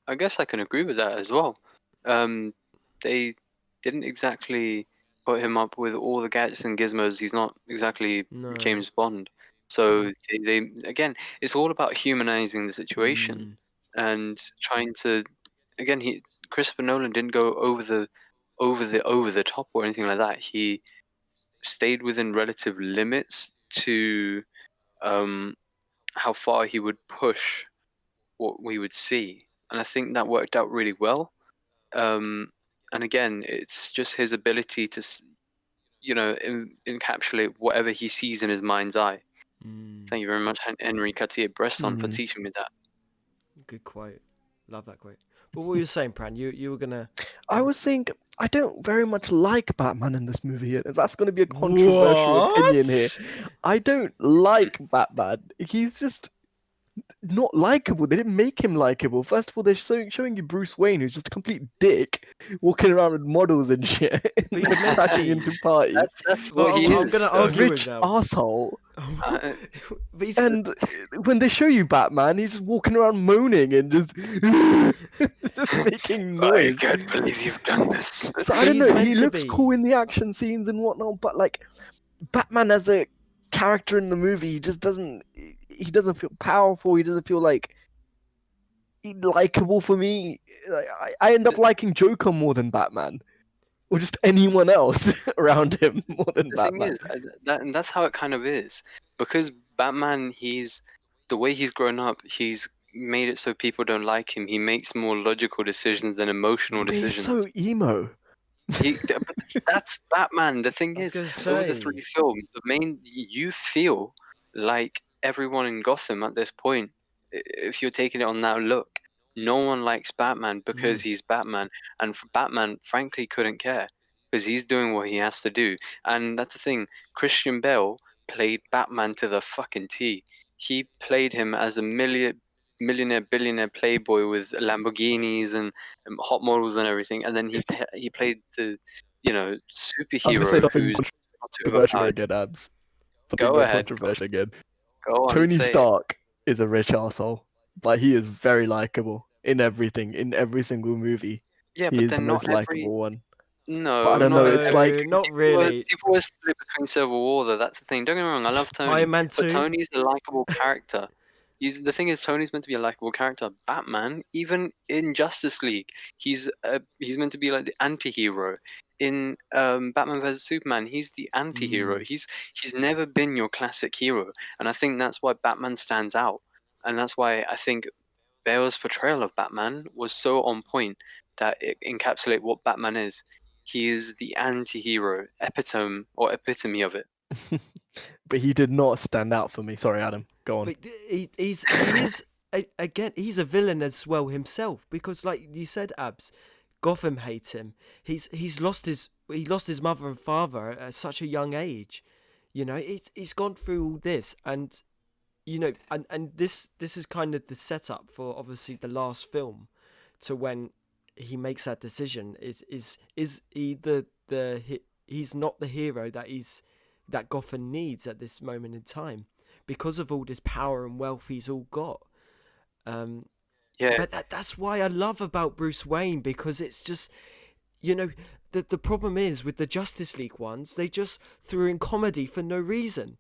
S3: I guess I can agree with that as well. They didn't exactly put him up with all the gadgets and gizmos. He's not exactly James Bond. So they again, it's all about humanizing the situation and trying to, again, Christopher Nolan didn't go over the top or anything like that. He stayed within relative limits to how far he would push what we would see, and I think that worked out really well. And again, it's just his ability to, encapsulate whatever he sees in his mind's eye. Thank you very much, Henry Cartier-Bresson, for teaching me that.
S2: Good quote. Love that quote. But what were you saying, Pran? You were gonna.
S1: I was saying I don't very much like Batman in this movie. That's going to be a controversial opinion here. I don't like Batman. He's just not likable. They didn't make him likable. First of all, they're showing you Bruce Wayne, who's just a complete dick, walking around with models and shit, and crashing into parties.
S3: That's what he is.
S2: I'm gonna argue with
S1: rich
S2: him.
S1: asshole. And when they show you Batman, he's just walking around moaning and just making noise.
S3: I can't believe you've done this.
S1: So I don't know. He looks cool in the action scenes and whatnot, but like Batman as a character in the movie, he just doesn't. He doesn't feel powerful. He doesn't feel like likable for me. I end up liking Joker more than Batman, or just anyone else around him more than Batman.
S3: The thing is, and that's how it kind of is, because Batman, the way he's grown up, he's made it so people don't like him. He makes more logical decisions than emotional decisions.
S1: He's so emo.
S3: That's Batman. The thing is, over the 3 films, you feel like everyone in Gotham at this point, if you're taking it on that look, no one likes Batman because he's Batman, and Batman frankly couldn't care because he's doing what he has to do. And that's the thing, Christian Bale played Batman to the fucking T. He played him as a millionaire billionaire playboy with Lamborghinis and hot models and everything, and then he played the superhero who's not too
S1: controversial again, Abs.
S3: Go ahead.
S1: Controversial again.
S3: Go on,
S1: Tony Stark is a rich asshole, but he is very likable in everything, in every single movie.
S3: Yeah,
S1: he
S3: but
S1: is the most likable one.
S3: No,
S1: but I don't know. It's like
S2: not really.
S3: People were split between Civil War, though. That's the thing. Don't get me wrong. I love Tony, but Tony's a likable character. The thing is, Tony's meant to be a likable character. Batman, even in Justice League, he's meant to be like the anti-hero. In Batman vs Superman, he's the anti-hero. He's never been your classic hero, and I think that's why Batman stands out, and that's why I think Bale's portrayal of Batman was so on point that it encapsulates what Batman is. He is the anti-hero, epitome of it.
S1: But he did not stand out for me. Sorry, Adam. Go on.
S2: But he is again. He's a villain as well himself, because, like you said, Abs, Gotham hates him. He's lost his he lost his mother and father at such a young age. You know, he's gone through all this, and you know, and this is kind of the setup for obviously the last film, to when he makes that decision. Is he he's not the hero that Gotham needs at this moment in time, because of all this power and wealth he's all got.
S3: Yeah,
S2: But that's why I love about Bruce Wayne, because it's just, you know, the problem is with the Justice League ones, they just threw in comedy for no reason.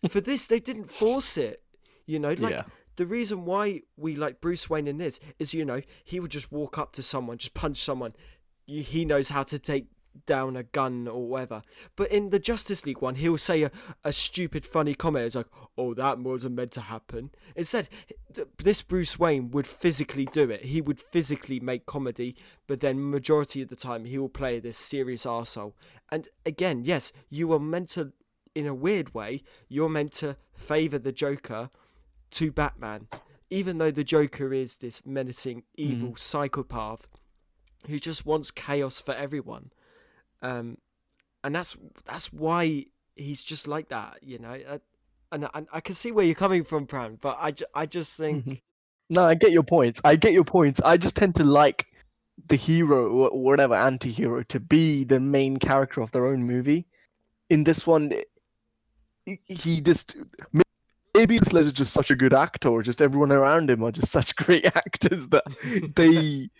S2: For this, they didn't force it. You know, like, the reason why we like Bruce Wayne in this is, you know, he would just walk up to someone, just punch someone. He knows how to take down a gun or whatever. But in the Justice League one, he'll say a stupid, funny comment. It's like, oh, that wasn't meant to happen. Instead, this Bruce Wayne would physically do it. He would physically make comedy, but then majority of the time, he will play this serious arsehole. And again, yes, you are meant to, in a weird way, you're meant to favour the Joker to Batman, even though the Joker is this menacing, evil psychopath who just wants chaos for everyone. And that's why he's just like that, you know. And I can see where you're coming from, Pran, but I just think...
S1: No, I get your points. I just tend to like the hero or whatever anti-hero to be the main character of their own movie. In this one, he just... Maybe Heath Ledger's just such a good actor, or just everyone around him are just such great actors that they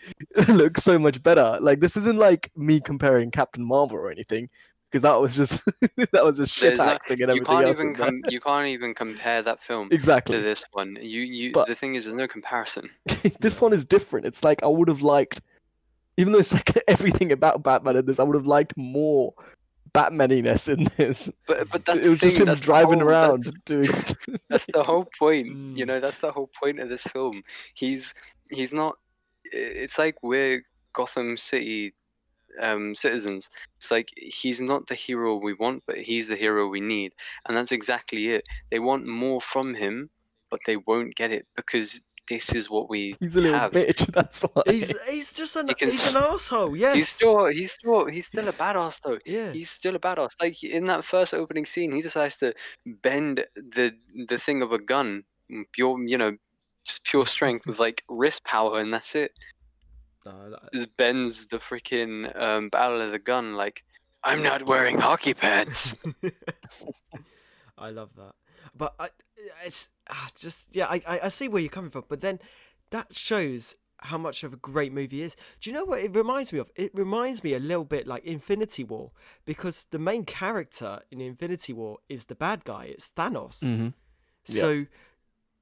S1: look so much better. Like, this isn't like me comparing Captain Marvel or anything, because that was just shit acting and everything else.
S3: You can't even compare that film
S1: exactly
S3: to this one.
S1: But
S3: the thing is, there's no comparison.
S1: This one is different. It's like I would have liked, even though it's like everything about Batman in this, I would have liked more Batmaniness in this.
S3: But that's
S1: it was just him driving around doing stuff.
S3: That's the whole point. You know, that's the whole point of this film. He's not. It's like we're Gotham City citizens. It's like he's not the hero we want, but he's the hero we need, and that's exactly it. They want more from him, but they won't get it because this is what we
S1: He's a little
S3: have.
S1: bitch. That's why.
S2: He's just he's an asshole. Yes.
S3: He's still a badass though.
S2: Yeah.
S3: He's still a badass. Like in that first opening scene, he decides to bend the thing of a gun, pure, you know, just pure strength with like wrist power, and that's it. Just bends the freaking barrel of the gun like, I'm not wearing hockey pads.
S2: I love that, but I see where you're coming from, but then that shows how much of a great movie is. Do you know what it reminds me of? It reminds me a little bit like Infinity War, because the main character in Infinity War is the bad guy. It's Thanos.
S1: Mm-hmm.
S2: So,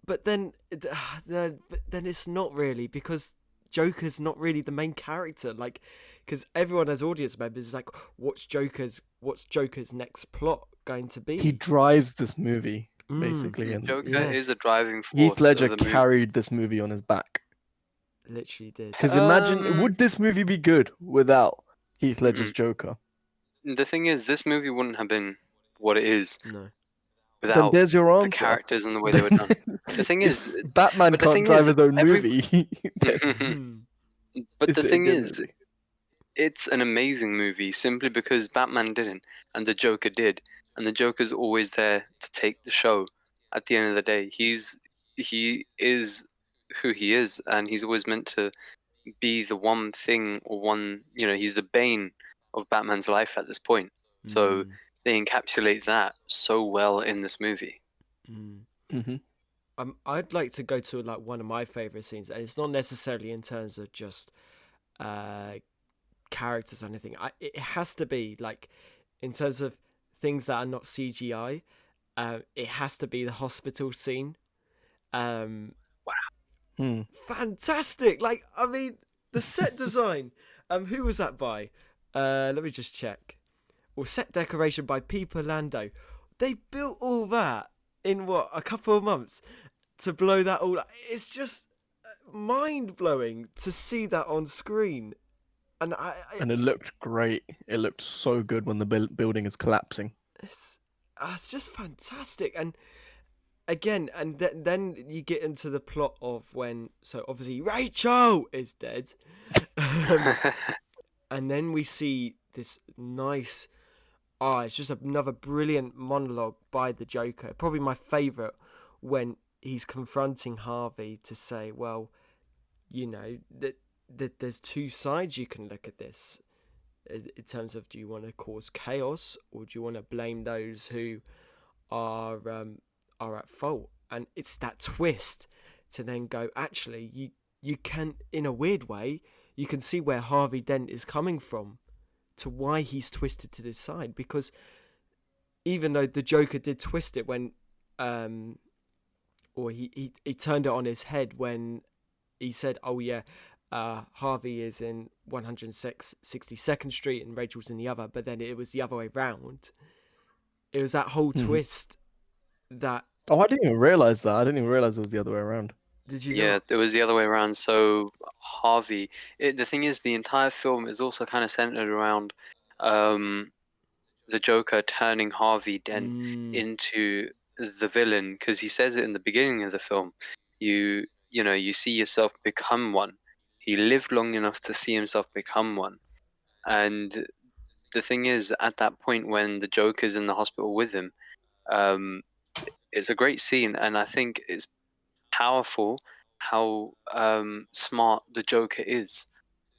S2: but then it's not really, because Joker's not really the main character. Like, because everyone as audience members is like, what's Joker's next plot going to be?
S1: He drives this movie basically, and
S3: Joker is a driving force.
S1: Heath Ledger carried this movie on his back.
S2: Literally did.
S1: Because imagine, would this movie be good without Heath Ledger's Joker?
S3: The thing is, this movie wouldn't have been what it is.
S2: No.
S1: Then
S3: Without
S1: there's your answer.
S3: the characters and the way they were done. The thing is,
S1: Batman can't drive his own movie.
S3: But the thing is, it's an amazing movie simply because Batman didn't and the Joker did, and the Joker's always there to take the show. At the end of the day, he is who he is, and he's always meant to be the one thing, or one, you know, he's the bane of Batman's life at this point. So they encapsulate that so well in this movie.
S2: I'd like to go to like one of my favorite scenes, and it's not necessarily in terms of just characters or anything. It has to be like in terms of things that are not CGI. It has to be the hospital scene. Fantastic! Like, I mean, the set design. Who was that by? Let me just check. Well, set decoration by Peter Lando. They built all that in a couple of months to blow that all. It's just mind blowing to see that on screen, and
S1: and it looked great. It looked so good when the building is collapsing.
S2: It's just fantastic, and again, and then you get into the plot of when, so obviously Rachel is dead, and then we see this nice. Oh, it's just another brilliant monologue by the Joker. Probably my favourite, when he's confronting Harvey to say, well, you know, that there's two sides you can look at this, in terms of, do you want to cause chaos, or do you want to blame those who are at fault? And it's that twist to then go, actually, you can, in a weird way, you can see where Harvey Dent is coming from, to why he's twisted to this side. Because even though the Joker did twist it when or he turned it on his head when he said, oh yeah, Harvey is in 162nd Street and Rachel's in the other, but then it was the other way round. It was that whole twist that...
S1: Oh, I didn't even realise that. I didn't even realise it was the other way around.
S2: Did you
S3: Yeah,
S2: not?
S3: it was the other way around. So Harvey, the thing is, the entire film is also kind of centered around the Joker turning Harvey Dent into the villain, because he says it in the beginning of the film. You know, you see yourself become one. He lived long enough to see himself become one. And the thing is, at that point when the Joker's in the hospital with him, it's a great scene, and I think it's powerful how smart the Joker is,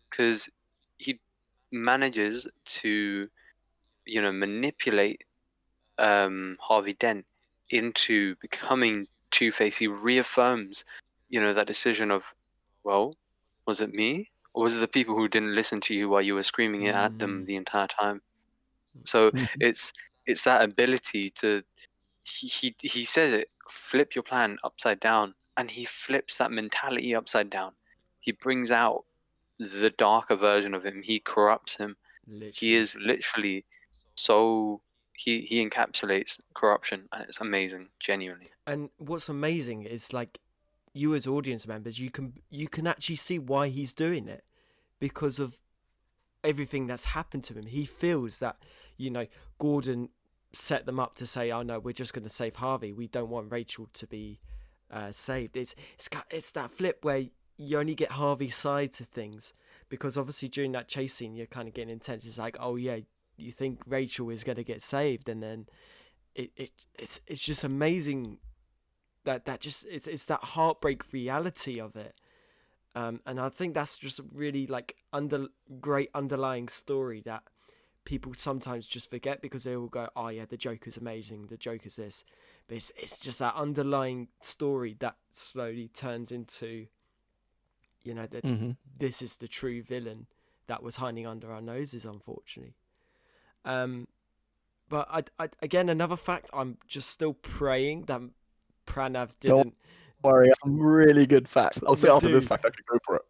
S3: because he manages to, you know, manipulate Harvey Dent into becoming Two-Face. He reaffirms, you know, that decision of, well, was it me, or was it the people who didn't listen to you while you were screaming it at them the entire time? So it's that ability to, he says it, flip your plan upside down, and he flips that mentality upside down. He brings out the darker version of him. He corrupts him.
S2: Literally.
S3: He is literally so, he encapsulates corruption, and it's amazing, genuinely.
S2: And what's amazing is, like, you as audience members, you can actually see why he's doing it, because of everything that's happened to him. He feels that, you know, Gordon set them up to say, oh no, we're just going to save Harvey, we don't want Rachel to be saved. It's that flip where you only get Harvey's side to things, because obviously during that chase scene you're kind of getting intense. It's like, oh yeah, you think Rachel is going to get saved, and then it's just amazing that just it's that heartbreak reality of it. And I think that's just really, like, great underlying story that people sometimes just forget, because they all go, oh yeah, the Joker's amazing, the Joker's this, but it's just that underlying story that slowly turns into, you know, that this is the true villain that was hiding under our noses, unfortunately. But I again, another fact, I'm just still praying that Pranav didn't...
S1: Don't worry, some really good facts. I'll say after this
S2: do.
S1: fact I can go for it.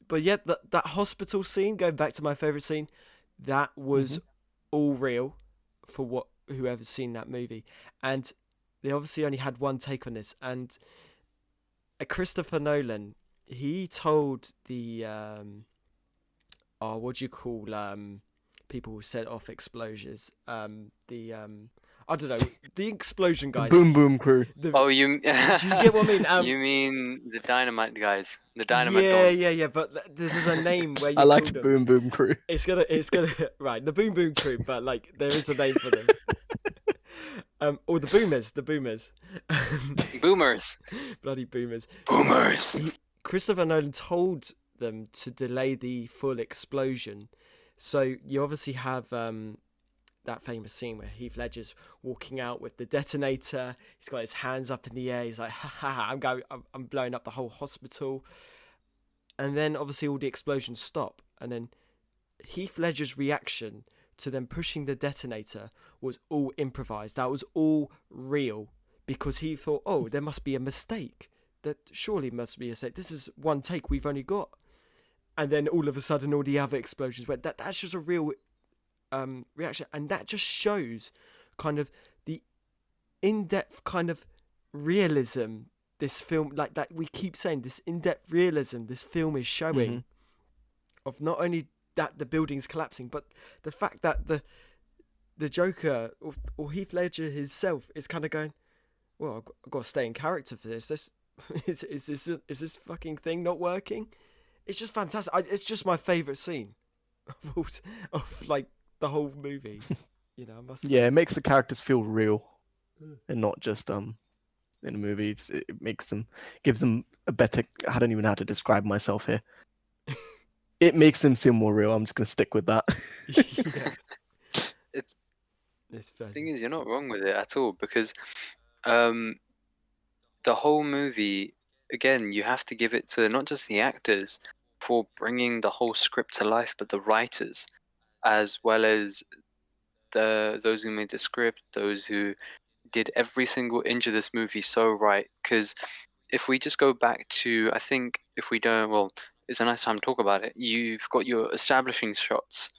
S2: But yeah, that hospital scene, going back to my favourite scene, that was all real for whoever's seen that movie. And they obviously only had one take on this. And Christopher Nolan, he told the what do you call people who set off explosions? I don't know, the explosion guys.
S1: Boom Boom Crew.
S3: Oh, you...
S2: Do you get what I mean?
S3: you mean the dynamite guys, the dynamite dons.
S2: Yeah. But there's a name where you
S1: I like
S2: call them.
S1: Boom Boom Crew.
S2: It's gonna right, the Boom Boom Crew, but like there is a name for them. Or the Boomers.
S3: Boomers.
S2: Bloody Boomers.
S3: Boomers.
S2: Christopher Nolan told them to delay the full explosion. So you obviously have that famous scene where Heath Ledger's walking out with the detonator. He's got his hands up in the air. He's like, I'm blowing up the whole hospital. And then obviously all the explosions stop. And then Heath Ledger's reaction to them pushing the detonator was all improvised. That was all real, because he thought, oh, there must be a mistake. That surely must be a mistake. This is one take we've only got. And then all of a sudden all the other explosions went. That's just a real reaction. And that just shows kind of the in-depth kind of realism this film, like that we keep saying, this in-depth realism this film is showing, of not only that the building's collapsing, but the fact that the Joker or Heath Ledger himself is kind of going, well, I've got to stay in character for this. Is this fucking thing not working? It's just fantastic. It's just my favourite scene of like the whole movie. You know, I must say.
S1: Yeah, it makes the characters feel real and not just in a movie. It makes them, gives them a better. I don't even know how to describe myself here. It makes them seem more real. I'm just gonna stick with that.
S2: Yeah.
S3: It-
S2: It's
S3: The
S2: fair.
S3: thing is, you're not wrong with it at all, because the whole movie, again, you have to give it to not just the actors for bringing the whole script to life, but the writers, as well as those who made the script, those who did every single inch of this movie so right. Because if we just go back to, I think if we don't, well, it's a nice time to talk about it. You've got your establishing shots,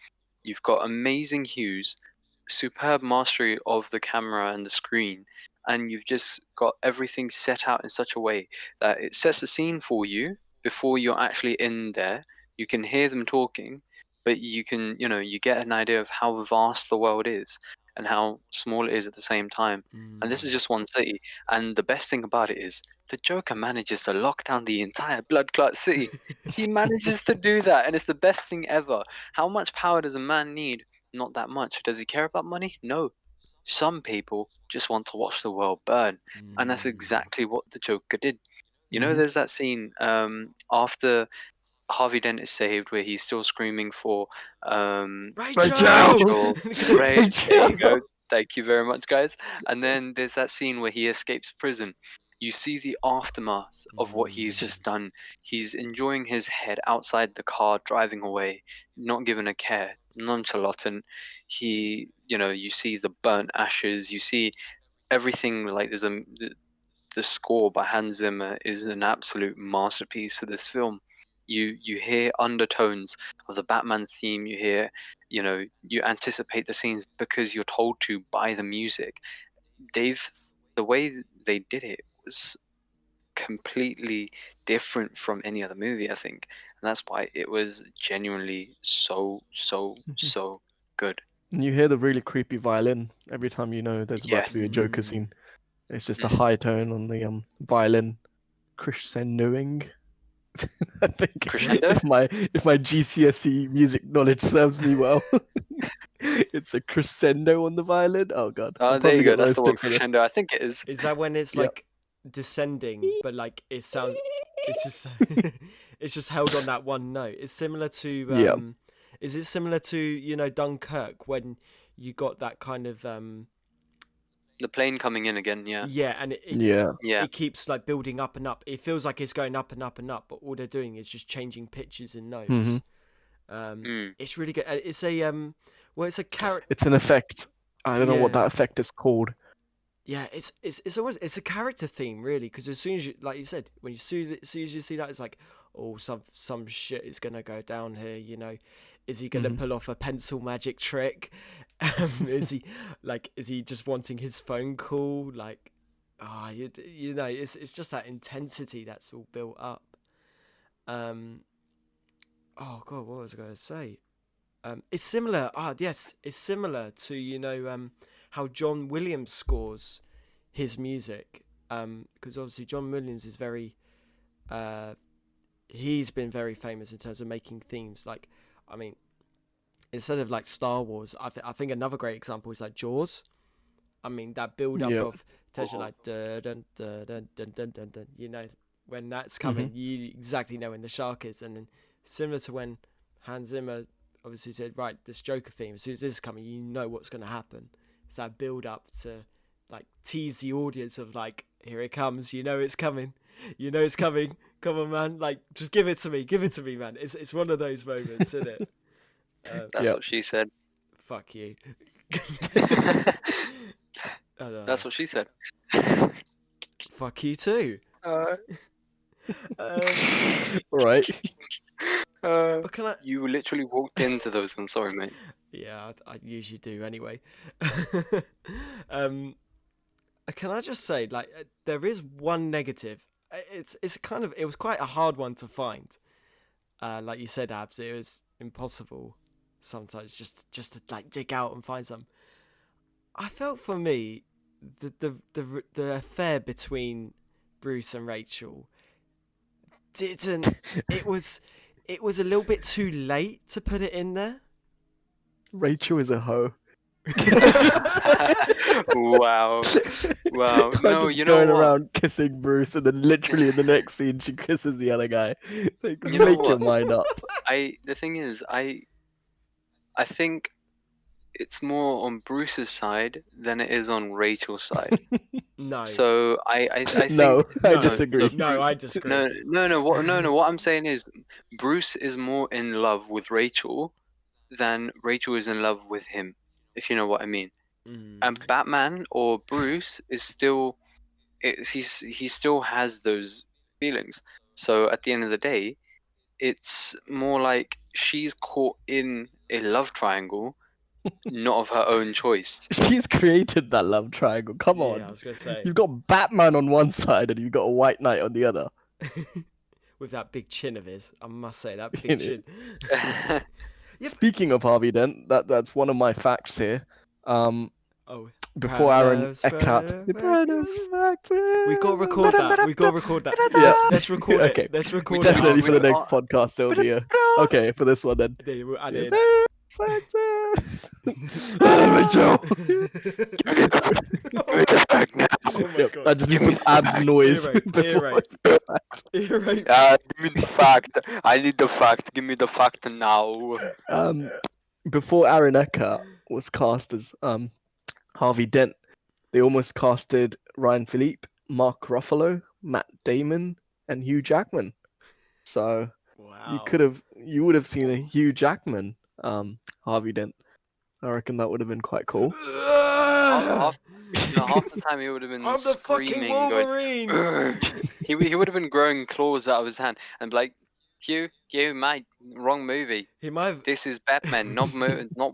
S3: you've got amazing hues, superb mastery of the camera and the screen, and you've just got everything set out in such a way that it sets the scene for you before you're actually in there. You can hear them talking, but you can, you get an idea of how vast the world is and how small it is at the same time. And this is just one city. And the best thing about it is the Joker manages to lock down the entire blood clot city. He manages to do that, and it's the best thing ever. How much power does a man need? Not that much. Does he care about money? No. Some people just want to watch the world burn, and that's exactly what the Joker did. There's that scene after Harvey Dent is saved where he's still screaming for
S2: Rachel!
S3: Ray. There you go. Thank you very much, guys. And then there's that scene where he escapes prison. You see the aftermath of what he's just done. He's enjoying his head outside the car, driving away, not giving a care, nonchalant. And you see the burnt ashes. You see everything. Like the score by Hans Zimmer is an absolute masterpiece of this film. You hear undertones of the Batman theme. You hear, you anticipate the scenes because you're told to by the music. The way they did it was completely different from any other movie, I think, and that's why it was genuinely so good.
S1: And you hear the really creepy violin every time you know there's about to
S3: Yes.
S1: be a Joker scene. It's just a high tone on the violin crescendoing. I think
S3: Crescendo?
S1: if my GCSE music knowledge serves me well, it's a crescendo on the violin. Oh god,
S3: Oh,
S1: I'll
S3: there you
S1: probably
S3: go.
S1: get
S3: That's the word
S1: roasted for this.
S3: crescendo. I think it is.
S2: Is that when it's
S1: Yep.
S2: like descending, but like it sounds? It's just it's just held on that one note. It's similar to
S1: Yeah.
S2: Is it similar to Dunkirk when you got that kind of
S3: The plane coming in again, yeah.
S2: yeah, and
S1: Yeah.
S2: it keeps like building up and up. It feels like it's going up and up and up, but all they're doing is just changing pitches and notes. It's really good. It's a well, it's a character.
S1: It's an effect. I don't know what
S2: Yeah.
S1: that effect is called.
S2: Yeah, it's almost it's a character theme really, because as soon as you, like you said, when as soon as you see that, it's like, oh, some shit is gonna go down here. Is he gonna pull off a pencil magic trick? Is he just wanting his phone call? Like, it's just that intensity that's all built up. Oh god, what was I gonna say? It's similar. Yes, it's similar to how John Williams scores his music. Because obviously John Williams is very, he's been very famous in terms of making themes. Like, I mean, instead of like Star Wars, I think another great example is like Jaws. I mean, that build up of tension, like dun, dun, dun, dun, dun, dun, dun, dun, when that's coming, you exactly know when the shark is. And then similar to when Hans Zimmer obviously said, right, this Joker theme, as soon as this is coming, you know what's going to happen. It's that build up to like tease the audience of like, here it comes, it's coming, it's coming, come on man, like just give it to me man. It's one of those moments, isn't it?
S3: That's what she said.
S2: Fuck you.
S3: That's what she said.
S2: Fuck you too.
S1: Right.
S2: But can I...
S3: You literally walked into those. I'm sorry, mate.
S2: Yeah, I usually do anyway. Can I just say, like, there is one negative. It was quite a hard one to find. Like you said, Abs, it was impossible sometimes just to like dig out and find some. I felt for me the affair between Bruce and Rachel it it was a little bit too late to put it in there.
S1: Rachel is a hoe.
S3: Wow. Wow.
S1: Can't
S3: No,
S1: just
S3: you know
S1: going
S3: what?
S1: around kissing Bruce, and then literally in the next scene she kisses the other guy. Like,
S3: You know
S1: make your
S3: what?
S1: mind up.
S3: The thing is, I think it's more on Bruce's side than it is on Rachel's side.
S2: No.
S3: So I think
S1: No, I
S2: No,
S1: disagree.
S3: look,
S2: No, I disagree.
S3: no. What I'm saying is, Bruce is more in love with Rachel than Rachel is in love with him. If you know what I mean. And Batman or Bruce is still, he still has those feelings. So at the end of the day, it's more like she's caught in a love triangle, not of her own choice.
S1: She's created that love triangle. Come
S2: Yeah,
S1: on.
S2: I was gonna say.
S1: You've got Batman on one side and you've got a White Knight on the other.
S2: With that big chin of his, I must say that big
S1: Innit?
S2: chin. Yep.
S1: Speaking of Harvey Dent, that's one of my facts here.
S2: Oh,
S1: Before Aaron
S2: Pranav's
S1: Eckhart,
S2: Pranav's
S1: facts.
S2: we gotta record that. We gotta record that.
S1: Yeah.
S2: Let's record
S1: Okay.
S2: it. Let's record
S1: Definitely
S2: it.
S1: for the next podcast there'll be a. Okay, for this one then.
S2: There, we'll add it
S1: Facts.
S2: in.
S1: Rachel.
S3: Wait a sec now.
S2: Oh my
S1: Yep,
S2: god.
S1: I just need some abs noise
S2: Ear rape,
S1: before.
S2: Ear rape.
S3: Give me the fact. I need the fact. Give me the fact now.
S1: Before Aaron Eckhart was cast as Harvey Dent, they almost casted Ryan Philippe, Mark Ruffalo, Matt Damon, and Hugh Jackman. So
S2: Wow.
S1: you would have seen a Hugh Jackman Harvey Dent. I reckon that would have been quite cool.
S3: Half the time he would have been
S2: I'm the fucking
S3: screaming, going,
S2: Wolverine.
S3: "Ugh." He would have been growing claws out of his hand and be like, Hugh, mate, wrong movie.
S2: He might have.
S3: This is Batman, not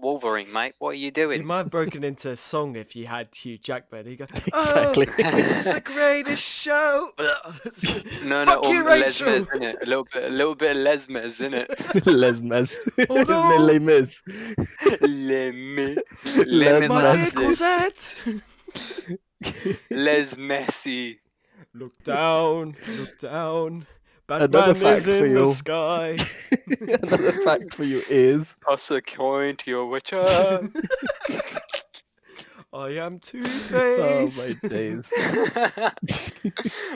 S3: Wolverine, mate. What are you
S2: He
S3: doing?
S2: might have broken into a song if you had Hugh Jackman. He go,
S1: Exactly.
S2: "Oh, this is the greatest show."
S3: No,
S2: Fuck
S3: or
S2: you, Rachel.
S3: Les Mis, innit? A little bit of Les Mis, innit?
S1: Les Mis.
S2: Oh, no.
S1: Les Mis.
S3: Les Mis.
S1: Les
S3: Mis.
S2: My
S1: Mis.
S2: dear Cosette.
S3: Les Messi.
S2: Look down, look down.
S1: Another
S2: Batman
S1: fact
S2: is
S1: for
S2: in the
S1: you.
S2: sky.
S1: Another fact for you is
S3: Toss a coin to your witcher.
S2: I am
S1: oh
S2: Two-Face.
S1: my days.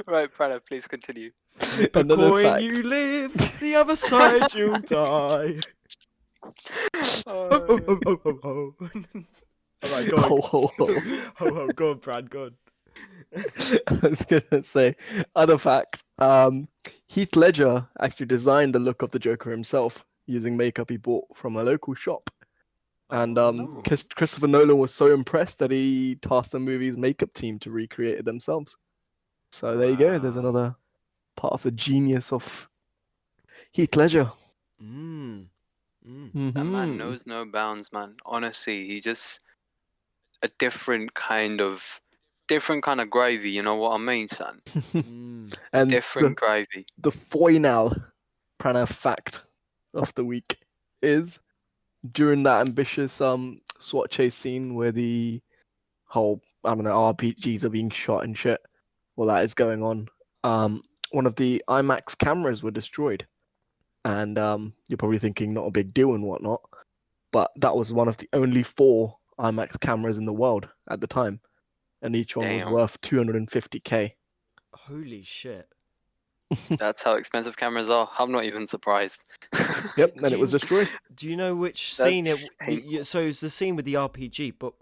S3: Right, Pranav, please continue.
S2: Flip a
S1: Another
S2: coin,
S1: fact.
S2: you live. The other side, you die. All right, go on. Go on, Brad. Go on.
S1: I was gonna say, other fact. Heath Ledger actually designed the look of the Joker himself using makeup he bought from a local shop. And
S2: Oh.
S1: Christopher Nolan was so impressed that he tasked the movie's makeup team to recreate it themselves. So there you go. There's
S2: Wow.
S1: another part of the genius of Heath Ledger.
S3: That man
S1: Mhm.
S3: knows no bounds, man. Honestly, he just a different kind of gravy. You know what I mean, son?
S1: And
S3: Different gravy.
S1: the final Pranav fact of the week is during that ambitious SWAT chase scene where the whole RPGs are being shot and shit, while that is going on, one of the IMAX cameras were destroyed. And you're probably thinking not a big deal and whatnot, but that was one of the only 4 IMAX cameras in the world at the time, and each one was
S3: Damn.
S1: worth 250k.
S2: Holy shit.
S3: That's how expensive cameras are. I'm not even surprised.
S1: Yep, and it was destroyed.
S2: Do you know which scene it?
S3: That's painful.
S2: So it's the scene with the RPG. But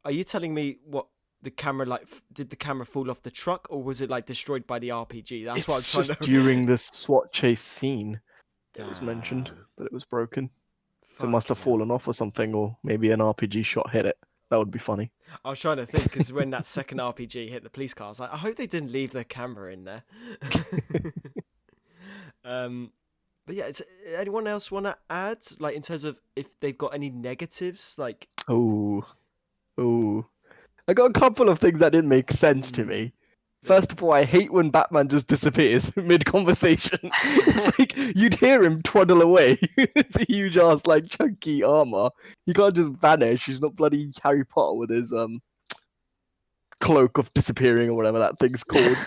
S2: are you telling me what the camera did the camera fall off the truck, or was it like destroyed by the RPG? That's what I'm
S1: It's
S2: trying
S1: just
S2: to.
S1: during the SWAT chase scene it was mentioned
S2: Damn.
S1: that it was broken. So it must have fallen off or something, or maybe an RPG shot hit it. That would be funny.
S2: I was trying to think because when that second RPG hit the police car, I was like, I hope they didn't leave their camera in there. But yeah, anyone else want to add, like in terms of if they've got any negatives, like?
S1: Oh, I got a couple of things that didn't make sense to me. First of all, I hate when Batman just disappears mid-conversation. It's like you'd hear him twaddle away. It's a huge ass, like chunky armor. You can't just vanish. He's not bloody Harry Potter with his cloak of disappearing or whatever that thing's called.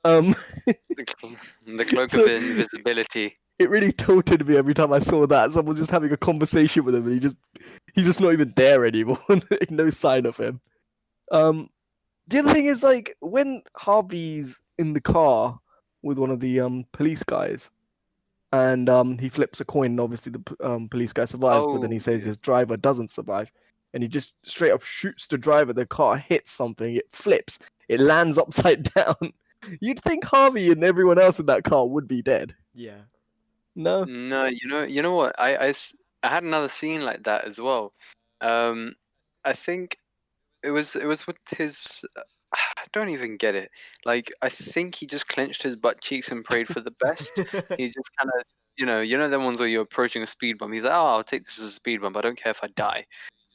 S3: The cloak
S1: So-
S3: of invisibility.
S1: it really tilted me every time I saw that. Someone's just having a conversation with him, and he's just not even there anymore. Like, no sign of him. The other thing is, like, when Harvey's in the car with one of the police guys, and he flips a coin, and obviously the police guy survives, but then he says his driver doesn't survive, and he just straight up shoots the driver. The car hits something, it flips, it lands upside down. You'd think Harvey and everyone else in that car would be dead.
S2: Yeah.
S1: No.
S3: No, you know what? I had another scene like that as well. I think it was with his. I don't even get it. Like, I think he just clenched his butt cheeks and prayed for the best. He just kind of, you know them ones where you're approaching a speed bump. He's like, oh, I'll take this as a speed bump. I don't care if I die.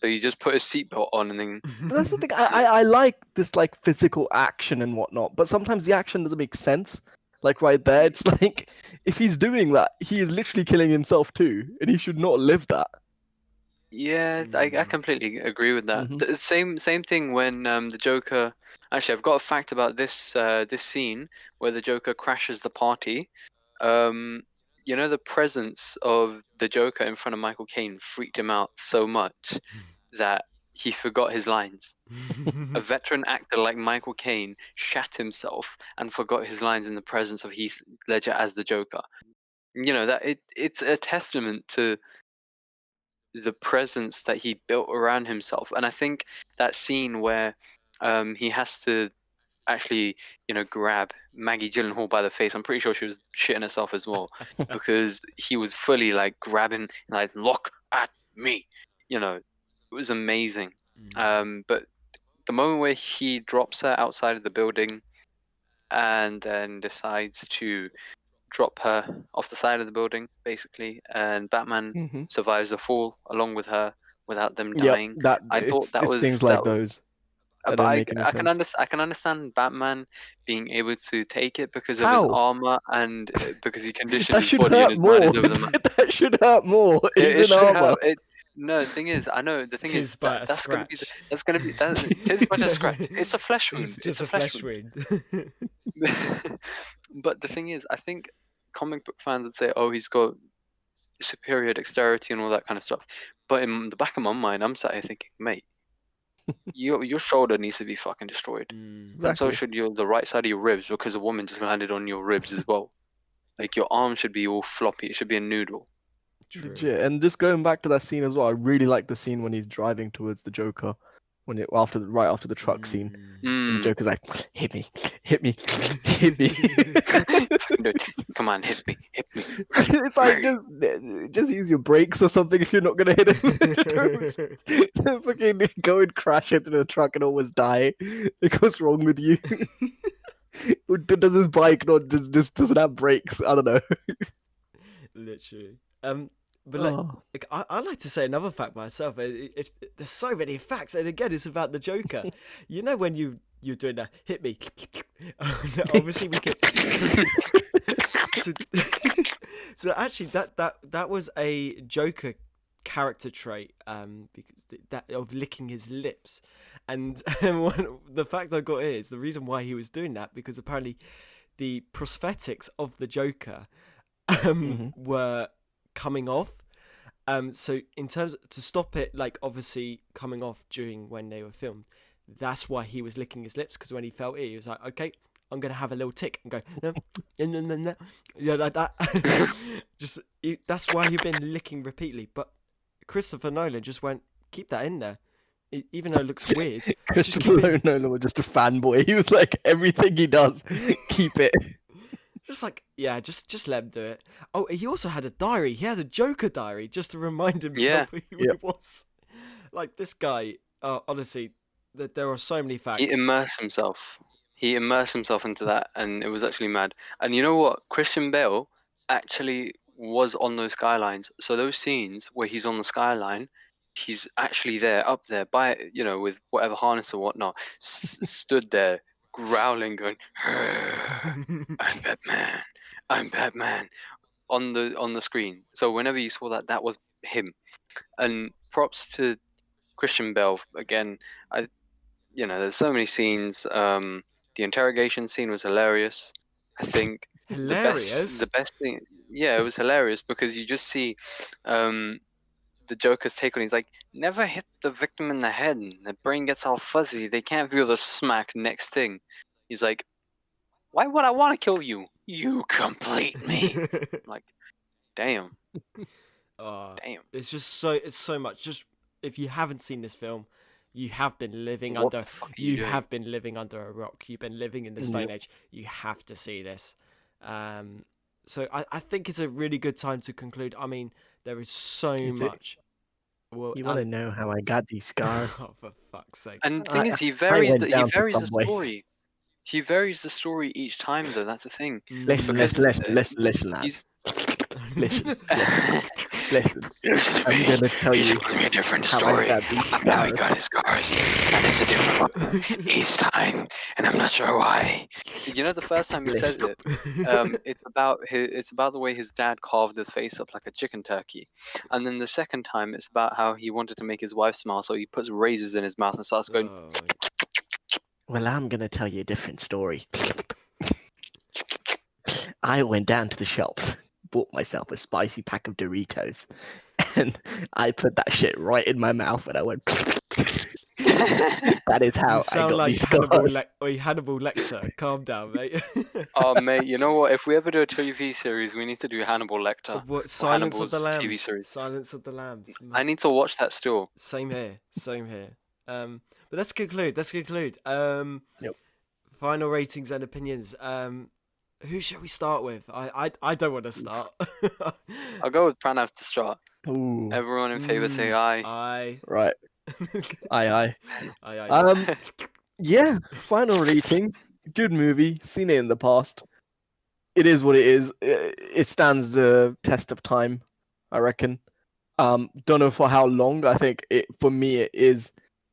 S3: So you just put a seatbelt on and then.
S1: That's the thing. I like this, like, physical action and whatnot, but sometimes the action doesn't make sense. Like, right there, it's like, if he's doing that, he is literally killing himself too, and he should not live that.
S3: Yeah, I completely agree with that.
S1: Mhm.
S3: The same thing when the Joker. Actually, I've got a fact about this this scene where the Joker crashes the party. The presence of the Joker in front of Michael Caine freaked him out so much that he forgot his lines. A veteran actor like Michael Caine shat himself and forgot his lines in the presence of Heath Ledger as the Joker. That it's a testament to the presence that he built around himself. And I think that scene where he has to actually, grab Maggie Gyllenhaal by the face. I'm pretty sure she was shitting herself as well, because he was fully like grabbing, like, look at me. It was amazing. But the moment where he drops her outside of the building and then decides to drop her off the side of the building, basically, and Batman survives the fall along with her without them dying. I thought that was
S1: things like those.
S3: But I can understand Batman being able to take it because of his armor and because he conditioned his body and his mind is over the map.
S1: That should hurt more.
S3: It should
S1: armor.
S3: No, the thing is, I know. The thing
S2: Tis
S3: is
S2: but
S3: that's gonna be tis but a scratch. It's a flesh wound.
S2: It's just a flesh wound.
S3: But the thing is, I think comic book fans would say, "Oh, he's got superior dexterity and all that kind of stuff." But in the back of my mind, I'm sat here thinking, mate, your shoulder needs to be fucking destroyed, and so should the right side of your ribs, because a woman just landed on your ribs as well. Like, your arm should be all floppy. It should be a noodle.
S2: True.
S1: Legit. And just going back to that scene as well, I really like the scene when he's driving towards the Joker, right after the truck scene. And the Joker's like, hit me, hit me, hit me.
S3: Come on, hit me.
S1: It's like, just use your brakes or something if you're not gonna hit him. Don't fucking go and crash into the truck and almost die. Like, what's wrong with you? Does his bike not just doesn't have brakes? I don't know.
S2: Literally. But like, I like to say another fact myself. There's so many facts, and again, it's about the Joker. When you're doing that, hit me. Obviously, we could. So actually, that was a Joker character trait, because that of licking his lips, and the fact I got here is the reason why he was doing that, because apparently the prosthetics of the Joker were coming off, so in terms to stop it, like, obviously coming off during when they were filmed, that's why he was licking his lips, because when he felt it, he was like, okay, I'm gonna have a little tick and go no, like that. That's why he'd been licking repeatedly. But Christopher Nolan just went, keep that in there, even though it looks weird.
S1: Christopher Nolan was just a fanboy. He was like, everything he does, keep it.
S2: Just like, yeah, just let him do it. Oh, he also had a diary. He had a Joker diary just to remind himself who he was. Like, this guy, honestly, there are so many facts.
S3: He immersed himself into that, and it was actually mad. And you know what? Christian Bale actually was on those skylines. So those scenes where he's on the skyline, he's actually up there by, with whatever harness or whatnot, stood there growling, going, I'm Batman, on the screen. So whenever you saw that was him. And props to Christian Bale again. There's so many scenes. The interrogation scene was hilarious. I think
S2: hilarious.
S3: The best thing. yeah, it was hilarious because you just see the Joker's take on it. He's like, never hit the victim in the head. The brain gets all fuzzy. They can't feel the smack next thing. He's like, why would I want to kill you? You complete me. I'm like, damn. Damn.
S2: It's so much. Just if you haven't seen this film, you have been living
S3: What
S2: under
S3: the fuck are you doing?
S2: have been living under a rock. You've been living in the Stone Age. You have to see this. So I think it's a really good time to conclude. I mean, there is so much. Well,
S1: You want to know how I got these scars?
S2: oh, for fuck's sake!
S3: And the thing is, he varies the story. He varies the story each time, though. That's the thing.
S1: Listen, lads. Listen. I'm gonna tell
S3: He
S1: you
S3: tells me a different
S1: how
S3: story
S1: I got these
S3: of how he
S1: scars.
S3: got his scars, and it's a different one each time, and I'm not sure why. You know, the first time he says it, it's about the way his dad carved his face up like a chicken turkey, and then the second time it's about how he wanted to make his wife smile, so he puts razors in his mouth and starts going.
S1: Well, I'm gonna tell you a different story. I went down to the shops, bought myself a spicy pack of Doritos, and I put that shit right in my mouth, and I went. That is how I got these scars.
S2: Hannibal Lecter. Calm down, mate.
S3: Oh, mate, you know what? If we ever do a TV series, we need to do Hannibal Lecter.
S2: What, Silence of the
S3: Hannibal's
S2: Lambs?
S3: TV series.
S2: Silence of the Lambs.
S3: I need to watch that still.
S2: Same here. But let's conclude.
S1: Yep.
S2: Final ratings and opinions. Who should we start with? I don't want to start.
S3: I'll go with Pranav to start.
S1: Ooh.
S3: Everyone in favor say aye.
S2: Aye.
S1: Right. Aye.
S2: Aye.
S1: Yeah. Final ratings. Good movie. Seen it in the past. It is what it is. It stands the test of time, I reckon. Don't know for how long. I think for me it is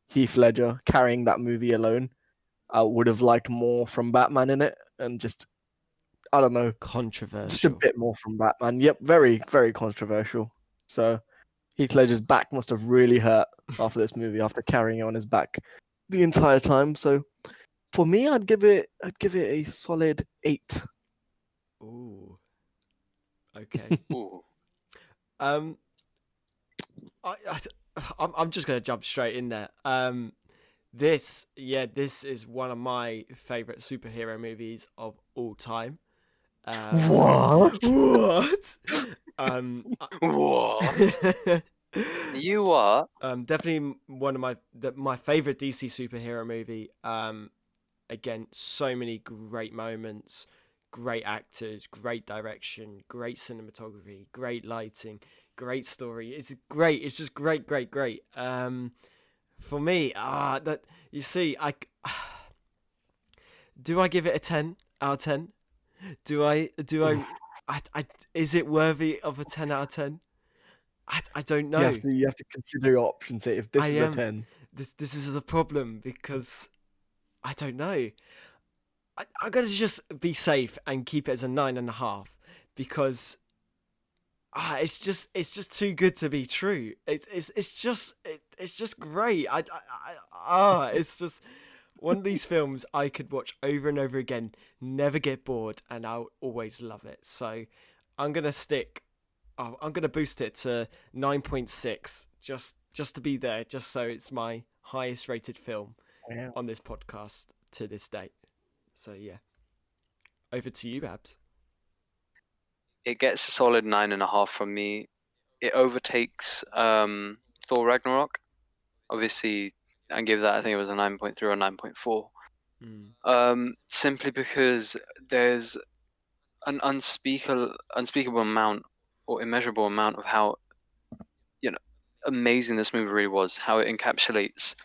S1: Heath Ledger carrying that movie alone. I would have liked more from Batman in it, and just I don't know,
S2: Controversial.
S1: just a bit more from Batman. Yep, very, very controversial. So Heath Ledger's back must have really hurt after this movie, after carrying it on his back the entire time. So for me, I'd give it a solid 8.
S2: Ooh. Okay.
S3: Ooh.
S2: I'm just gonna jump straight in there. This is one of my favorite superhero movies of all time.
S1: What?
S2: What?
S3: What? You are?
S2: Definitely one of my favorite DC superhero movie. Again, so many great moments, great actors, great direction, great cinematography, great lighting, great story. It's great. It's just great. For me, that you see, do I give it a 10 out of 10? Do I? Is it worthy of a 10 out of 10? I don't know.
S1: You have to consider your options here. If this is a 10,
S2: this is the problem, because I don't know. I'm gonna just be safe and keep it as a 9.5, because it's just too good to be true. It's just great. It's just one of these films I could watch over and over again, never get bored, and I'll always love it. So I'm gonna boost it to 9.6, just to be there, just so it's my highest rated film on this podcast to this date. So yeah, over to you, Babs.
S3: It gets a solid 9.5 from me. It overtakes Thor Ragnarok. Obviously, I give that, I think it was a 9.3 or 9.4. Simply because there's an unspeakable amount or immeasurable amount of how amazing this movie really was. How it encapsulates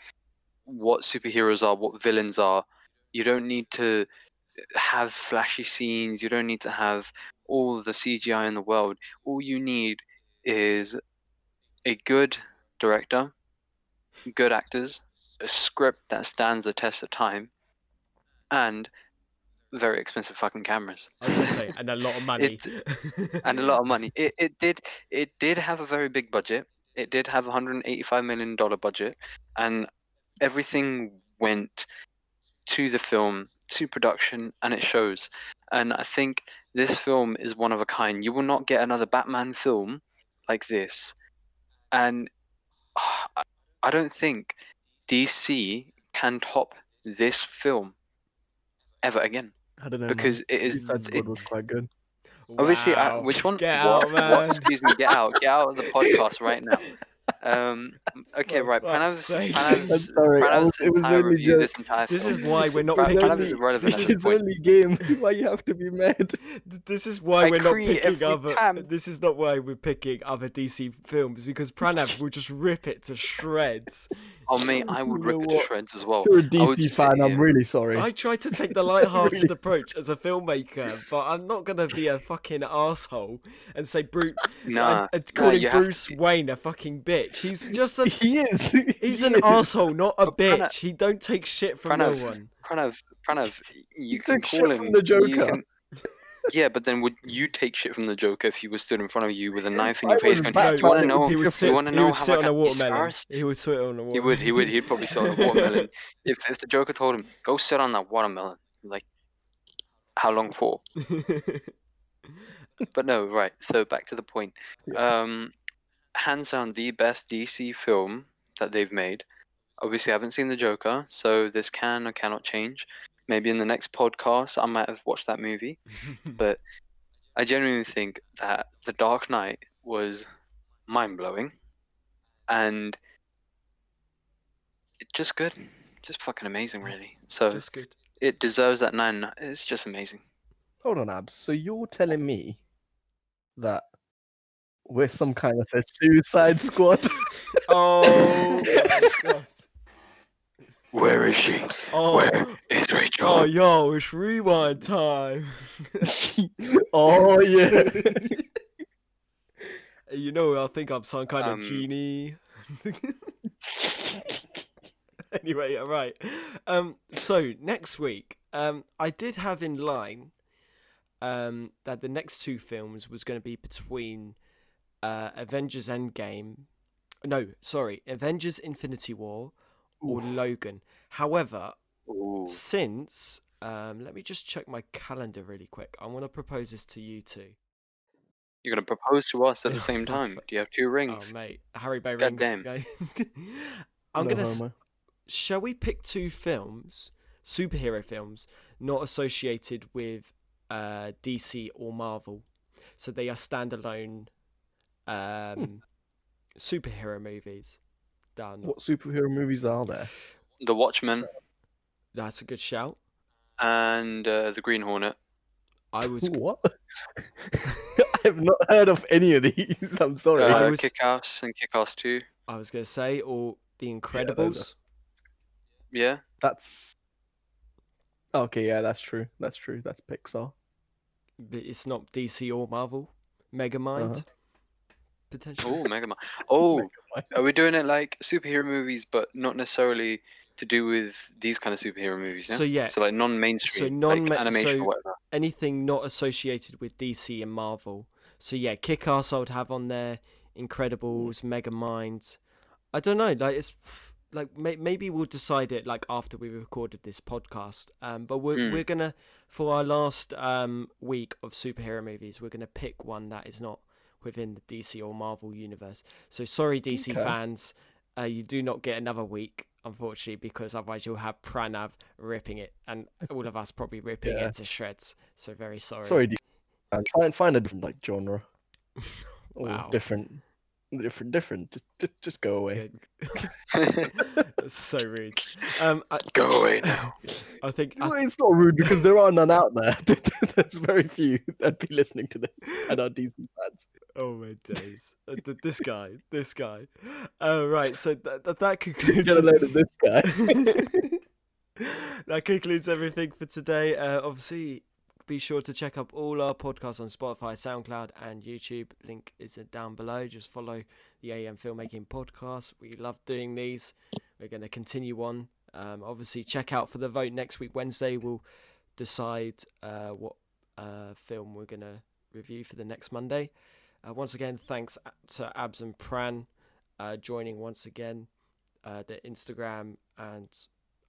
S3: what superheroes are, what villains are. You don't need to have flashy scenes. You don't need to have all the CGI in the world. All you need is a good director, good actors, a script that stands the test of time, and very expensive fucking cameras.
S2: I was gonna say, and a lot of money.
S3: And a lot of money. It did have a very big budget. It did have $185 million budget, and everything went to the film production, and it shows. And I think this film is one of a kind. You will not get another Batman film like this. And I don't think DC can top this film ever again.
S1: I don't know,
S3: because
S1: man.
S3: it is
S1: Suicide Squad was quite good.
S3: obviously
S2: Wow.
S3: which one?
S2: Get
S3: What?
S2: out, man.
S3: What? Excuse me. Get out of the podcast right now. Okay,
S2: For
S3: right.
S2: fuck's sake.
S1: I'm sorry. It was
S3: entire
S1: only
S3: review,
S1: joke.
S3: this entire
S2: This
S3: film.
S2: is why we're not
S3: Pranav
S2: picking.
S3: is irrelevant
S2: This
S3: at
S2: is
S3: this point.
S1: only game. Why you have to be mad?
S2: This is why
S3: I
S2: we're not
S3: agree, if
S2: picking
S3: we
S2: other.
S3: can.
S2: This is not why we're picking other DC films, because Pranav will just rip it to shreds.
S3: Oh mate, I would
S1: You
S3: rip
S1: know
S3: it to
S1: what?
S3: shreds as well.
S1: If you're a
S3: I would
S1: DC
S3: sit
S1: fan, I'm
S3: here-
S1: really sorry.
S2: I try to take the light-hearted
S1: Really
S2: approach as a filmmaker, but I'm not gonna be a fucking asshole and say
S3: Nah,
S2: and calling
S3: you have to
S2: Bruce
S3: be.
S2: Wayne a fucking bitch. He's just a
S1: He is.
S2: he's
S1: He
S2: an
S1: is.
S2: asshole, not a
S3: But Pranav-
S2: bitch. He don't take shit from no one.
S3: Pranav, you
S1: He
S3: can
S1: took
S3: call
S1: shit
S3: him.
S1: from the
S3: You
S1: Joker.
S3: can... Yeah, but then would you take shit from the Joker if he was stood in front of you with a knife in your
S1: I
S3: face?
S1: was
S3: Going, do you want to
S1: Batman.
S3: know?
S2: He would sit.
S3: You want to
S2: He
S3: know
S2: would
S3: how
S2: sit
S3: I
S2: on a
S3: got these
S2: watermelon.
S3: scars?
S2: He would sit on a
S3: He
S2: watermelon.
S3: would. He'd probably sit on a watermelon. If the Joker told him, go sit on that watermelon, like, how long for? But no, right. So back to the point. Hands down, the best DC film that they've made. Obviously, I haven't seen the Joker, so this can or cannot change. Maybe in the next podcast, I might have watched that movie. But I genuinely think that The Dark Knight was mind-blowing. And it's just good. Just fucking amazing, really. So
S2: Just good.
S3: it deserves that 9. It's just amazing.
S1: Hold on, Abs. So you're telling me that we're some kind of a Suicide Squad?
S2: Oh my god.
S3: Where is she?
S2: Oh.
S3: Where is Rachel?
S2: Oh, yo, it's rewind time.
S1: Oh yeah.
S2: You know, I think I'm some kind of
S3: Um,
S2: genie. Anyway, all right. So next week, I did have in line, that the next two films was going to be between, Avengers Endgame. No, sorry, Avengers Infinity War or Logan. However,
S3: Ooh.
S2: since let me just check my calendar really quick. I want to propose this to you two.
S3: You're gonna propose to us at
S2: Yeah,
S3: the same
S2: fuck,
S3: time?
S2: fuck.
S3: Do you have 2 rings?
S2: Oh mate, Harry Bay
S3: God
S2: rings.
S3: damn.
S2: Okay. I'm
S1: No
S2: gonna.
S1: homo.
S2: Shall we pick two films, superhero films, not associated with DC or Marvel? So they are standalone superhero movies. Done.
S1: What superhero movies are there?
S3: The Watchmen
S2: That's a good shout.
S3: and the Green Hornet.
S2: I was.
S1: What? I have not heard of any of these. I'm sorry.
S2: I was-
S3: Kick-Ass and Kick-Ass 2.
S2: I was gonna say, or The
S1: those
S2: Incredibles.
S3: Yeah.
S1: That's okay. Yeah, that's true. That's true. That's Pixar.
S2: But it's not DC or Marvel. Megamind.
S1: Uh-huh.
S2: Potentially.
S3: Oh, Mega Man. Oh, are we doing it like superhero movies, but not necessarily to do with these kind of superhero movies? Yeah.
S2: So yeah,
S3: So like non-mainstream,
S2: So
S3: like animation
S2: so
S3: or whatever.
S2: anything not associated with DC and Marvel. So yeah, Kick-Ass I would have on there. Incredibles, Megamind. I don't know. Like it's like maybe we'll decide it like after we recorded this podcast. But we're gonna, for our last week of superhero movies, we're gonna pick one that is not within the DC or Marvel universe. So sorry, DC
S1: Okay.
S2: fans, you do not get another week, unfortunately, because otherwise you'll have Pranav ripping it, and all of us probably ripping
S1: Yeah.
S2: it to shreds. So very sorry.
S1: Sorry, and try and find a different like genre.
S2: Wow.
S1: Or different. Just go away.
S2: That's so rude.
S3: Go away now.
S2: I think
S1: Well, it's not rude because there are none out there. There's very few that'd be listening to this and are DC fans.
S2: oh my days. This guy. Right. So that concludes.
S1: Get a load of this guy.
S2: That concludes everything for today. Obviously, be sure to check up all our podcasts on Spotify, SoundCloud, and YouTube. Link is down below. Just follow the AM Filmmaking Podcast. We love doing these. We're going to continue on. Obviously, check out for the vote next week, Wednesday. We'll decide what film we're going to review for the next Monday. Once again, thanks to Abs and Pran joining once again. The Instagram and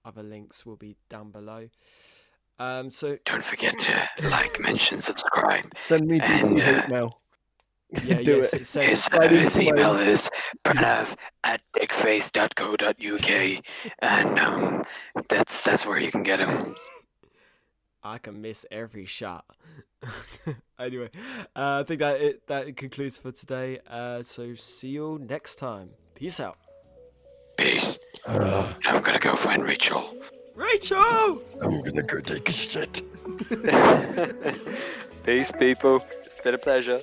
S2: other links will be down below. So
S3: Don't forget to like, mention, subscribe.
S1: Send me
S3: And,
S1: deeply hate mail.
S2: yeah,
S1: Do
S2: yes,
S1: it.
S2: it says
S3: His,
S1: Slide
S3: his
S1: into my
S3: email
S1: inbox.
S3: is pranav@dickface.co.uk, and that's where you can get him.
S2: I can miss every shot. Anyway, I think that concludes for today. So see you next time. Peace out.
S3: Peace. I'm gonna go find Rachel.
S2: Rachel!
S1: I'm gonna go take a shit.
S3: Peace, people. It's been a pleasure.